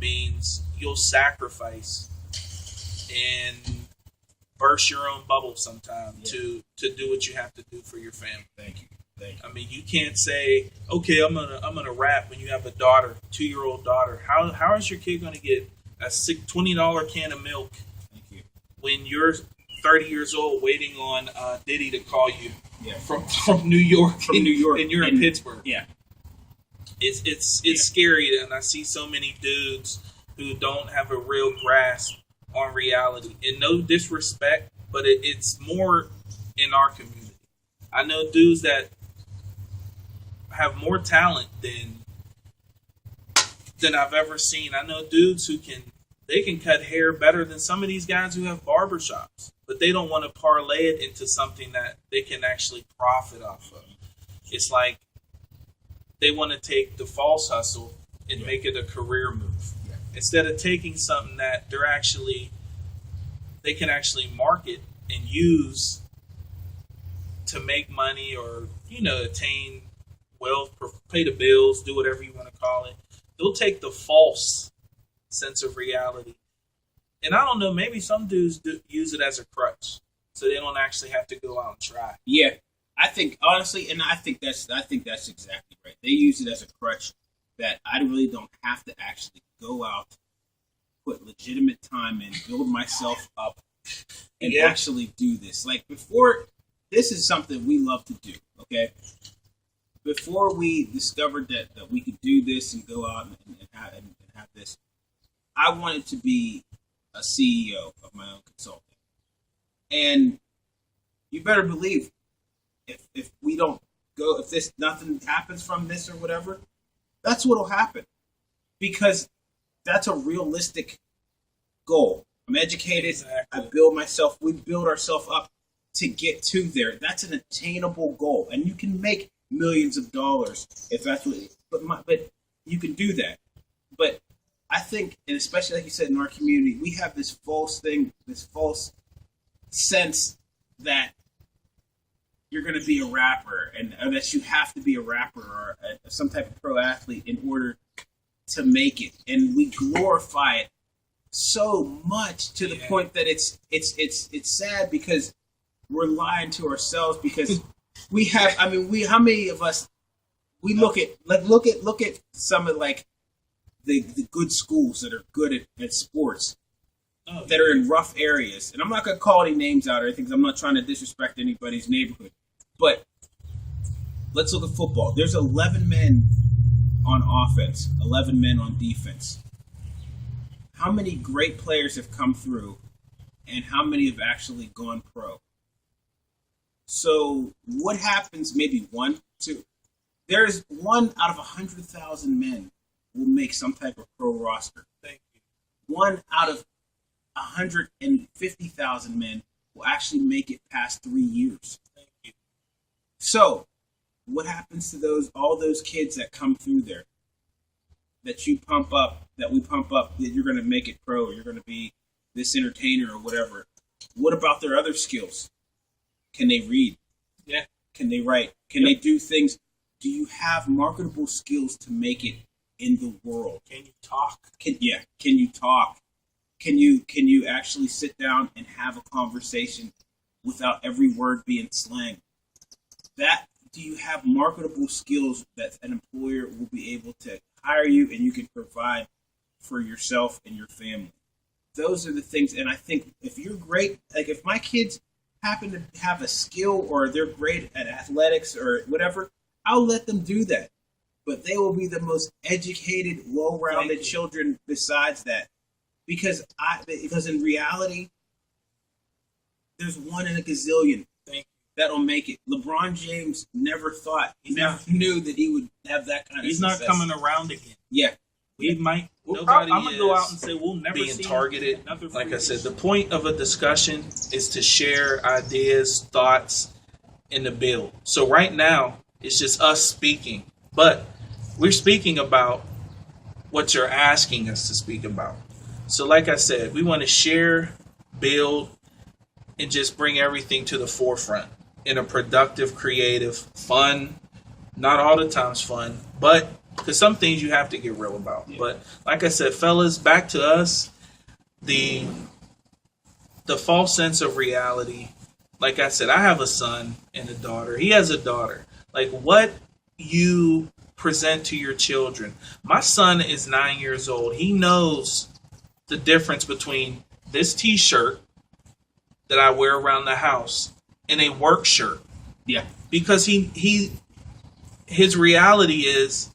means you'll sacrifice and burst your own bubble sometime to do what you have to do for your family. Thank you. I mean, you can't say, okay, I'm gonna rap when you have a daughter, 2-year-old daughter. How is your kid gonna get a $20 can of milk? Thank you. When you're 30 years old, waiting on Diddy to call you from New York, and you're in Pittsburgh. Yeah, it's scary, and I see so many dudes who don't have a real grasp on reality. And no disrespect, but it's more in our community. I know dudes that have more talent than I've ever seen. I know dudes who can cut hair better than some of these guys who have barbershops, but they don't want to parlay it into something that they can actually profit off of. It's like they want to take the false hustle and make it a career move. Yeah. Instead of taking something that they can actually market and use to make money or, attain wealth, pay the bills, do whatever you want to call it. They'll take the false sense of reality. And I don't know, maybe some dudes use it as a crutch, so they don't actually have to go out and try. Yeah, I think honestly, and I think that's exactly right. They use it as a crutch that I really don't have to actually go out, put legitimate time in, build myself up, and actually do this. Like before, this is something we love to do. Okay, before we discovered that we could do this and go out and have this, I wanted to be a CEO of my own consulting. And you better believe if we don't go, if nothing happens from this or whatever, that's what'll happen. Because that's a realistic goal. I'm educated. Exactly. I build myself. We build ourselves up to get to there. That's an attainable goal. And you can make millions of dollars if that's what, but you can do that. But I think, and especially like you said, in our community, we have this false sense that you're going to be a rapper, or that you have to be a rapper or some type of pro athlete in order to make it, and we glorify it so much to the point that it's sad because we're lying to ourselves because we have. I mean, how many of us we look at some of like the good schools that are good at sports that are in rough areas, and I'm not going to call any names out or anything because I'm not trying to disrespect anybody's neighborhood, but let's look at football. There's 11 men on offense, 11 men on defense. How many great players have come through, and how many have actually gone pro? So what happens? Maybe 1, 2. There's 1 out of 100,000 men will make some type of pro roster. Thank you. 1 out of 150,000 men will actually make it past 3 years. Thank you. So, what happens to all those kids that come through there that you pump up, that we pump up, that you're going to make it pro, or you're going to be this entertainer or whatever? What about their other skills? Can they read? Yeah. Can they write? Can they do things? Do you have marketable skills to make it in the world? Can you talk? Can you talk? Can you actually sit down and have a conversation without every word being slang? Do you have marketable skills that an employer will be able to hire you and you can provide for yourself and your family? Those are the things, and I think if you're great, like if my kids happen to have a skill or they're great at athletics or whatever, I'll let them do that. But they will be the most educated, well-rounded children besides that. Because in reality, there's one in a gazillion that'll make it. LeBron James never knew that he would have that kind of success. He's not coming around again. Yeah. We might. I'm gonna go out and say we'll never being see targeted. Like I said, the point of a discussion is to share ideas, thoughts, and to build. So right now, it's just us speaking, but we're speaking about what you're asking us to speak about. So like I said, we want to share, build, and just bring everything to the forefront in a productive, creative, fun, not all the times fun, but because some things you have to get real about. Yeah. But like I said, fellas, back to us, the false sense of reality. Like I said, I have a son and a daughter. He has a daughter. Like what you present to your children. My son is 9 years old. He knows the difference between this t-shirt that I wear around the house and a work shirt. Yeah. Because his reality is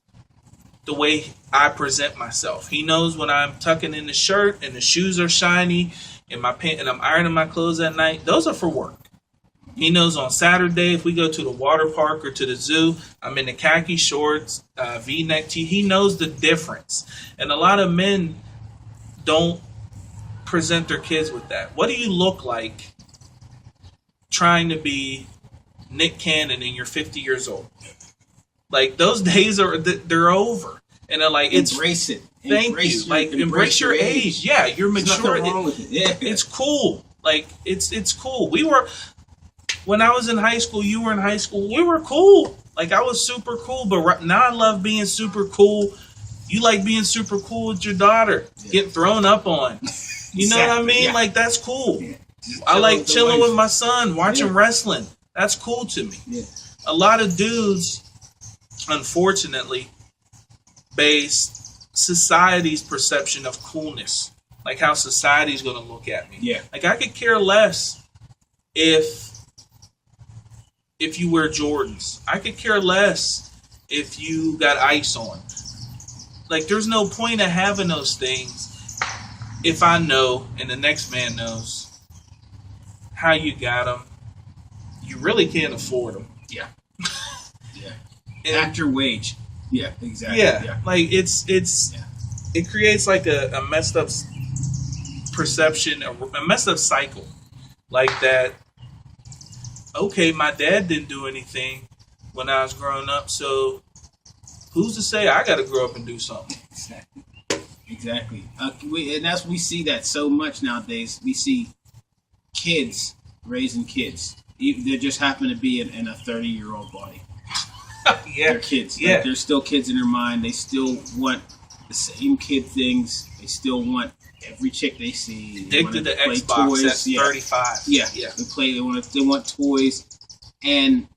the way I present myself. He knows when I'm tucking in the shirt and the shoes are shiny and my pant and I'm ironing my clothes at night, those are for work. He knows on Saturday if we go to the water park or to the zoo, I'm in the khaki shorts, V-neck tee. He knows the difference. And a lot of men don't present their kids with that. What do you look like trying to be Nick Cannon and you're 50 years old? Like those days they're over, and they're like, embrace it. Thank you. Like embrace your age. Yeah, you're mature. Nothing wrong with it. Yeah. It's cool. Like it's cool. When I was in high school, you were in high school. We were cool. Like I was super cool, but now I love being super cool. You like being super cool with your daughter, getting thrown up on. You know what I mean? Yeah. Like that's cool. Yeah. I like chilling with my son, watching wrestling. That's cool to me. Yeah. A lot of dudes, unfortunately, base society's perception of coolness, like how society's going to look at me. Yeah. Like I could care less if you wear Jordans. I could care less if you got ice on. Like there's no point of having those things if I know and the next man knows how you got them. You really can't afford them. Yeah. Yeah. At your wage. Yeah, exactly. Yeah. Like it creates like a messed up perception, a messed up cycle. Like that, okay, my dad didn't do anything when I was growing up, so who's to say I got to grow up and do something? Exactly. We see that so much nowadays. We see kids raising kids. They just happen to be in a 30-year-old body. Yeah. They're kids. Yeah. Like, they're still kids in their mind. They still want the same kid things. They still want every chick they see. Addicted to Xbox toys. At 35. Yeah. They want toys. And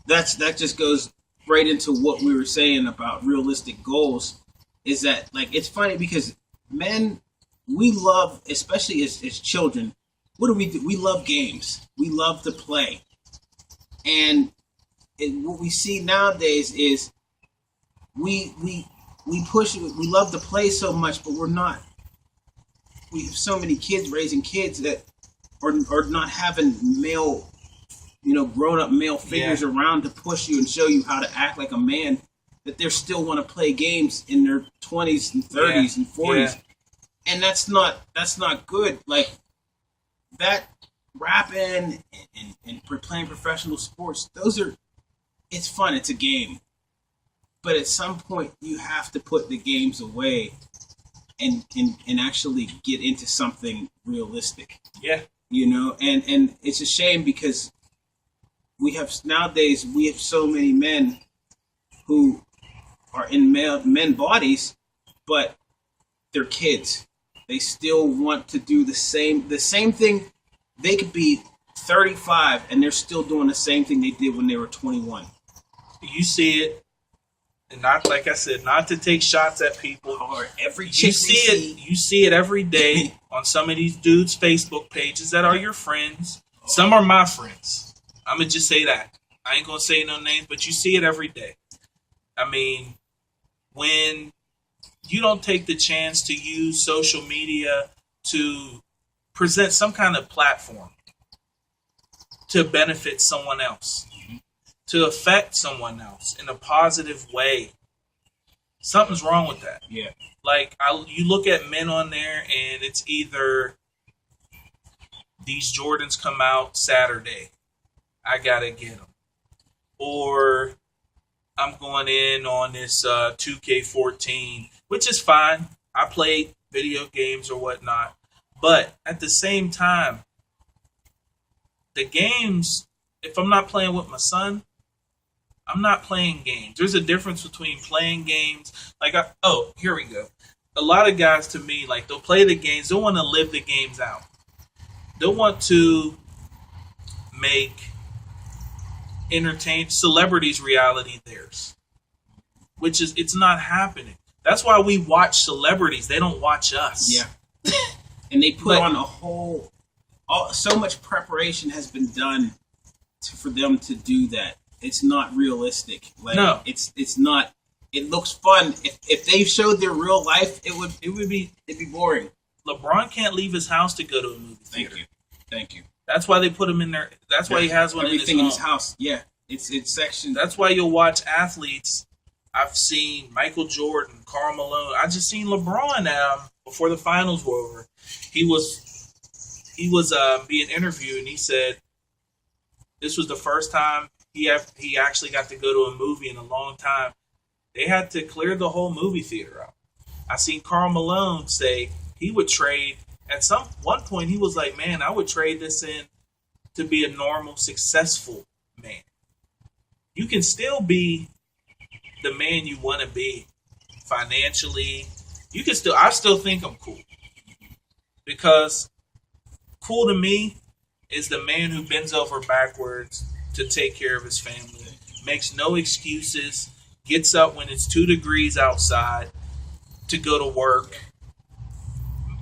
that just goes right into what we were saying about realistic goals. Is that, like, it's funny because men, we love, especially as children, what do? We love games. We love to play. And what we see nowadays is we love to play so much, but we're not. We have so many kids raising kids that are not having male, grown up male figures around to push you and show you how to act like a man, that they still want to play games in their 20s and 30s and 40s. And that's not good. Like, that rapping and playing professional sports, it's fun. It's a game. But at some point, you have to put the games away and actually get into something realistic. Yeah. And it's a shame because nowadays we have so many men who are in men bodies, but they're kids. They still want to do the same thing. They could be 35 and they're still doing the same thing they did when they were 21. You see it, and not like I said, not to take shots at people. Or every You see it every day on some of these dudes' Facebook pages that are your friends. Some are my friends. I'm gonna just say that. I ain't gonna say no names, but you see it every day. I mean, when you don't take the chance to use social media to present some kind of platform to benefit someone else, to affect someone else in a positive way, something's wrong with that. Yeah. Like, you look at men on there, and it's either these Jordans come out Saturday, I gotta get them, or I'm going in on this 2K14, which is fine. I play video games or whatnot. But at the same time, the games, if I'm not playing with my son, I'm not playing games. There's a difference between playing games. Here we go. A lot of guys, to me, like, they'll play the games. They want to live the games out. They want to make entertain celebrities' reality theirs, which is, it's not happening. That's why we watch celebrities. They don't watch us. Yeah. And they put on so much preparation has been done for them to do that. It's not realistic. No. It's not. It looks fun. If they showed their real life, it'd be boring. LeBron can't leave his house to go to a movie theater. Thank you. That's why they put him in there. That's why he has one everything in his house. Yeah, it's sectioned. That's why you'll watch athletes. I've seen Michael Jordan, Karl Malone. I just seen LeBron before the finals were over. He was being interviewed, and he said this was the first time he actually got to go to a movie in a long time. They had to clear the whole movie theater out. I seen Karl Malone say he would trade. At one point, he was like, man, I would trade this in to be a normal, successful man. You can still be the man you want to be financially. I still think I'm cool. Because cool to me is the man who bends over backwards to take care of his family, makes no excuses, gets up when it's 2 degrees outside to go to work.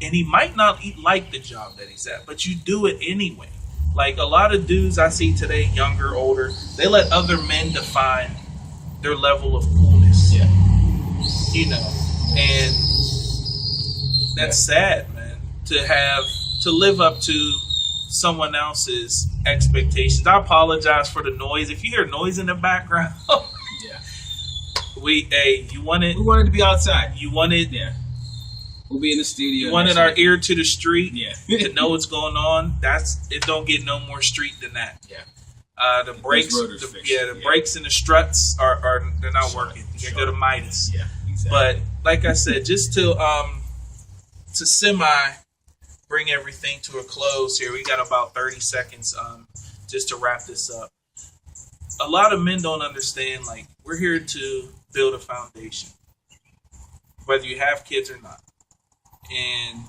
And he might not like the job that he's at, but you do it anyway. Like, a lot of dudes I see today, younger, older, they let other men define their level of coolness. Yeah. And that's sad, man, to live up to someone else's expectations. I apologize for the noise. If you hear noise in the background, yeah. We wanted to be outside. You wanted, yeah. We'll be in the studio. You wanted our ear to the street, yeah. to know what's going on. It don't get no more street than that. Yeah. The brakes, brakes and the struts are they're not working. You gotta go to Midas. Yeah, exactly. But like I said, just to bring everything to a close here, we got about 30 seconds just to wrap this up. A lot of men don't understand, like, we're here to build a foundation, whether you have kids or not. And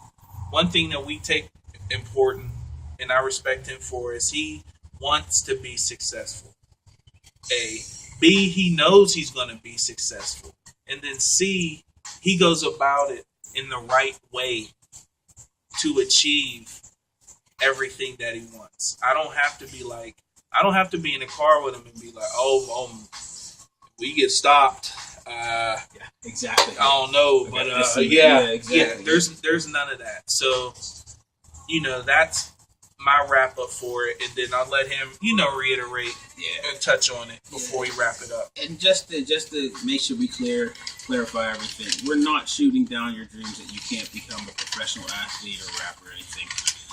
one thing that we take important, and I respect him for, is he wants to be successful. A. B, he knows he's going to be successful. And then C, he goes about it in the right way to achieve everything that he wants. I don't have to be in the car with him and be like, we get stopped. Yeah, exactly. I don't know, but exactly. Yeah. There's none of that. So, that's my wrap up for it, and then I'll let him, reiterate and touch on it before we wrap it up. And just to make sure we clarify everything, we're not shooting down your dreams that you can't become a professional athlete or rapper or anything.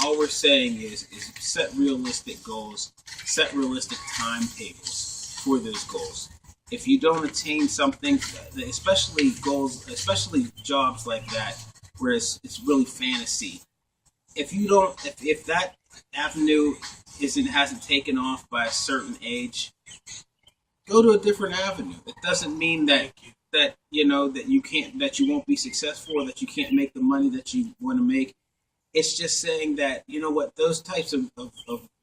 all we're saying is set realistic goals, set realistic timetables for those goals. If you don't attain something, especially goals, especially jobs like that, where it's really fantasy. If you don't, if that avenue hasn't taken off by a certain age, go to a different avenue. It doesn't mean that you know that you won't be successful, or that you can't make the money that you want to make. It's just saying that, you know what, those types of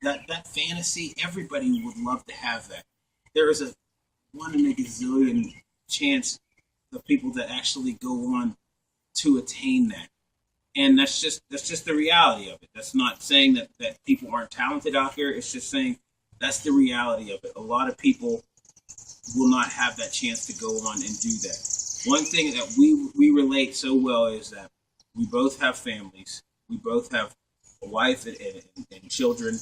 that fantasy, everybody would love to have that. There is a 1 in a gazillion chance of people that actually go on to attain that. And that's just the reality of it. That's not saying that people aren't talented out here. It's just saying that's the reality of it. A lot of people will not have that chance to go on and do that. One thing that we relate so well is that we both have families. We both have a wife and children.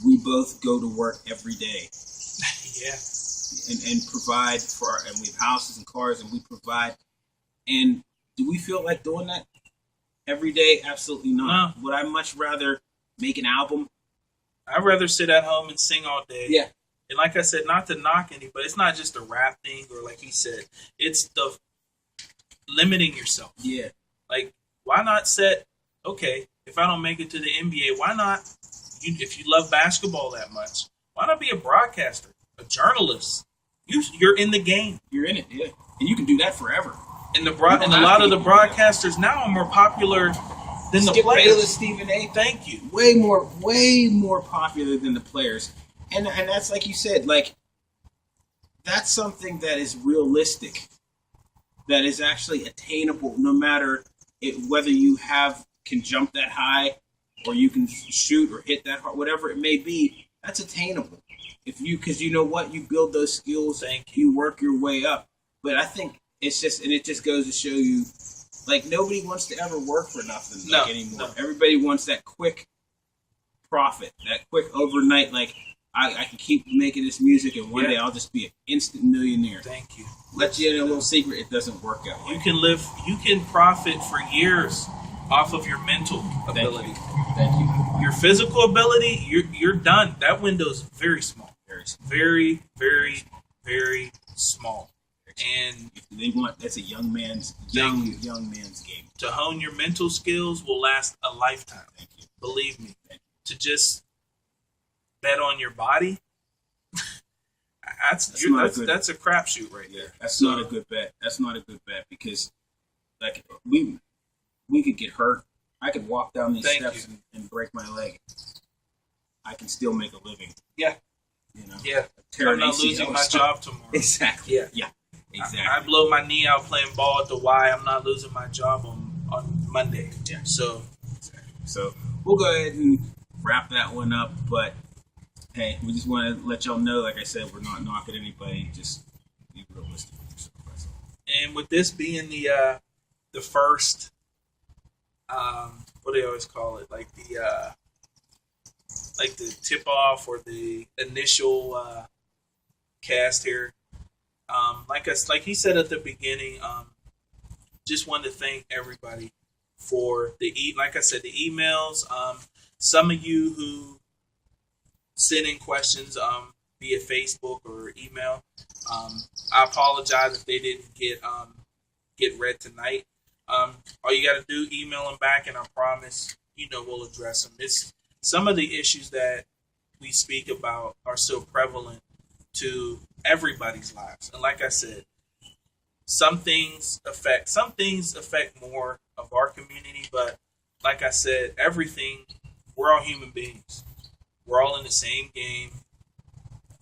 We both go to work every day. Yeah. And provide and we have houses and cars, and we provide. And do we feel like doing that every day? Absolutely not. No. Would I much rather make an album? I'd rather sit at home and sing all day. Yeah. And like I said, not to knock any, but it's not just a rap thing, or like he said, it's the limiting yourself. Yeah. Like, why not okay, if I don't make it to the NBA, why not, if you love basketball that much, why not be a broadcaster, a journalist? You're in the game. You're in it, yeah. And you can do that forever. And a lot of the broadcasters now are more popular than the players. Bayless, Stephen A. Thank you. Way more popular than the players. And that's like you said, like, that's something that is realistic, that is actually attainable, no matter whether you can jump that high, or you can shoot or hit that hard, whatever it may be. That's attainable. Because you know what, you build those skills, you work your way up. But I think it just goes to show you, like, nobody wants to ever work for nothing anymore. No. Everybody wants that quick profit, that quick overnight, like, I can keep making this music, and one day I'll just be an instant millionaire. Thank you. Let you in a little secret, it doesn't work out. You can profit for years off of your mental ability. Thank you. Your physical ability, you're done. That window's very small. Very, very, very small. And that's a young man's game. To hone your mental skills will last a lifetime. Thank you. Believe me. To just bet on your body, that's a crapshoot right there. That's not a good bet. That's not a good bet, because, like, we could get hurt. I could walk down these steps and break my leg. I can still make a living. Yeah. You know. Yeah. I'm not losing my job tomorrow. Exactly. Yeah. Exactly. I blow my knee out playing ball at the Y. I'm not losing my job on Monday. Yeah. So we'll go ahead and wrap that one up. But hey, we just want to let y'all know, like I said, we're not knocking anybody. Just be realistic with yourself. That's all. And with this being the first, what do they always call it? Like the tip off, or the initial cast here. Like he said at the beginning, just wanted to thank everybody for the emails. Some of you who send in questions via Facebook or email. I apologize if they didn't get read tonight. All you got to do, email them back, and I promise, we'll address them. Some of the issues that we speak about are so prevalent to everybody's lives. And like I said, some things affect more of our community, but like I said, we're all human beings. We're all in the same game.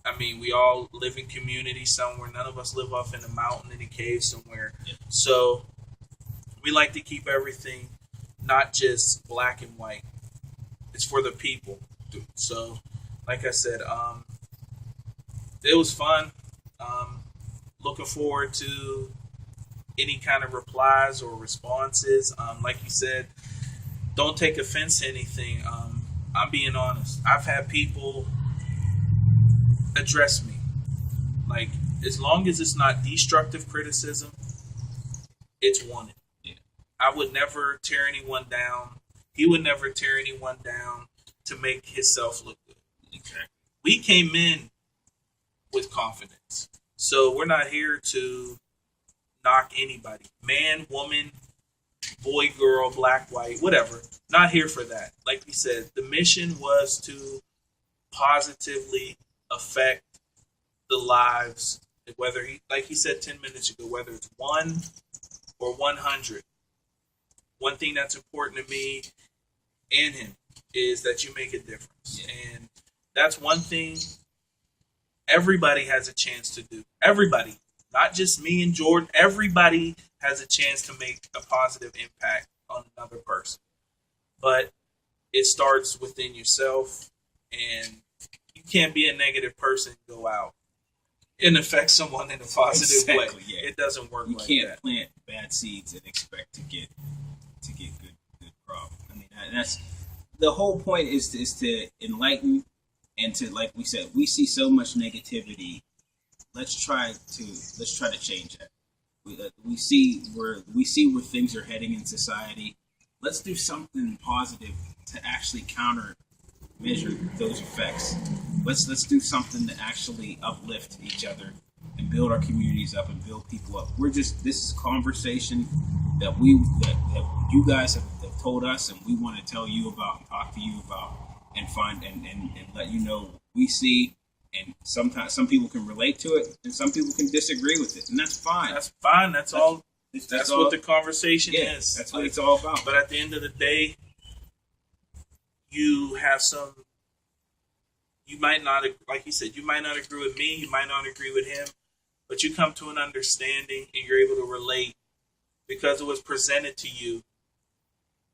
I mean, we all live in community somewhere. None of us live off in a mountain, in a cave somewhere. So we like to keep everything not just black and white. It's for the people. So, like I said, it was fun. Looking forward to any kind of replies or responses. Like you said, don't take offense to anything. I'm being honest. I've had people address me. Like, as long as it's not destructive criticism, it's wanted. Yeah. I would never tear anyone down He would never tear anyone down to make himself look good. Exactly. We came in with confidence. So we're not here to knock anybody. Man, woman, boy, girl, black, white, whatever. Not here for that. Like we said, the mission was to positively affect the lives, whether like he said 10 minutes ago, whether it's 1 or 100. One thing that's important to me and him is that you make a difference. Yeah. And that's one thing everybody has a chance to do. Everybody, not just me and Jordan. Everybody has a chance to make a positive impact on another person. But it starts within yourself, and you can't be a negative person and go out and affect someone in a positive way. Yeah. It doesn't work like that. You can't plant bad seeds and expect to get good crop. I mean, that's the whole point is to enlighten and to, like we said, we see so much negativity. Let's try to change that. We see where things are heading in society. Let's do something positive to actually counter measure those effects. Let's do something to actually uplift each other and build our communities up and build people up. This is conversation that you guys have told us, and we want to tell you about and talk to you about and find and let you know what we see. And sometimes some people can relate to it and some people can disagree with it, and that's fine. That's fine. That's all what the conversation is. That's what it's all about. But at the end of the day, you might not, like you said, you might not agree with me, you might not agree with him, but you come to an understanding and you're able to relate because it was presented to you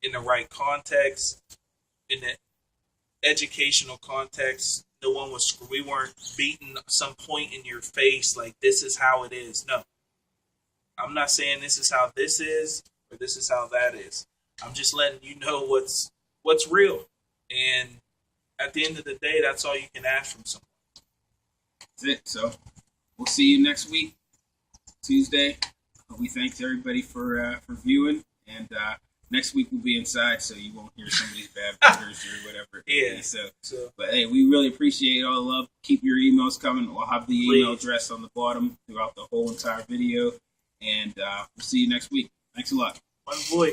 in the right context, in the educational context. We weren't beating some point in your face like this is how it is. No. I'm not saying this is how this is or this is how that is. I'm just letting you know what's real. And at the end of the day, that's all you can ask from someone. That's it. So we'll see you next week, Tuesday. We thank everybody for viewing, and next week we'll be inside, so you won't hear somebody's bad burgers or whatever. Yeah. So, but hey, we really appreciate all the love. Keep your emails coming. We'll have the email address on the bottom throughout the whole entire video, and we'll see you next week. Thanks a lot. One boy.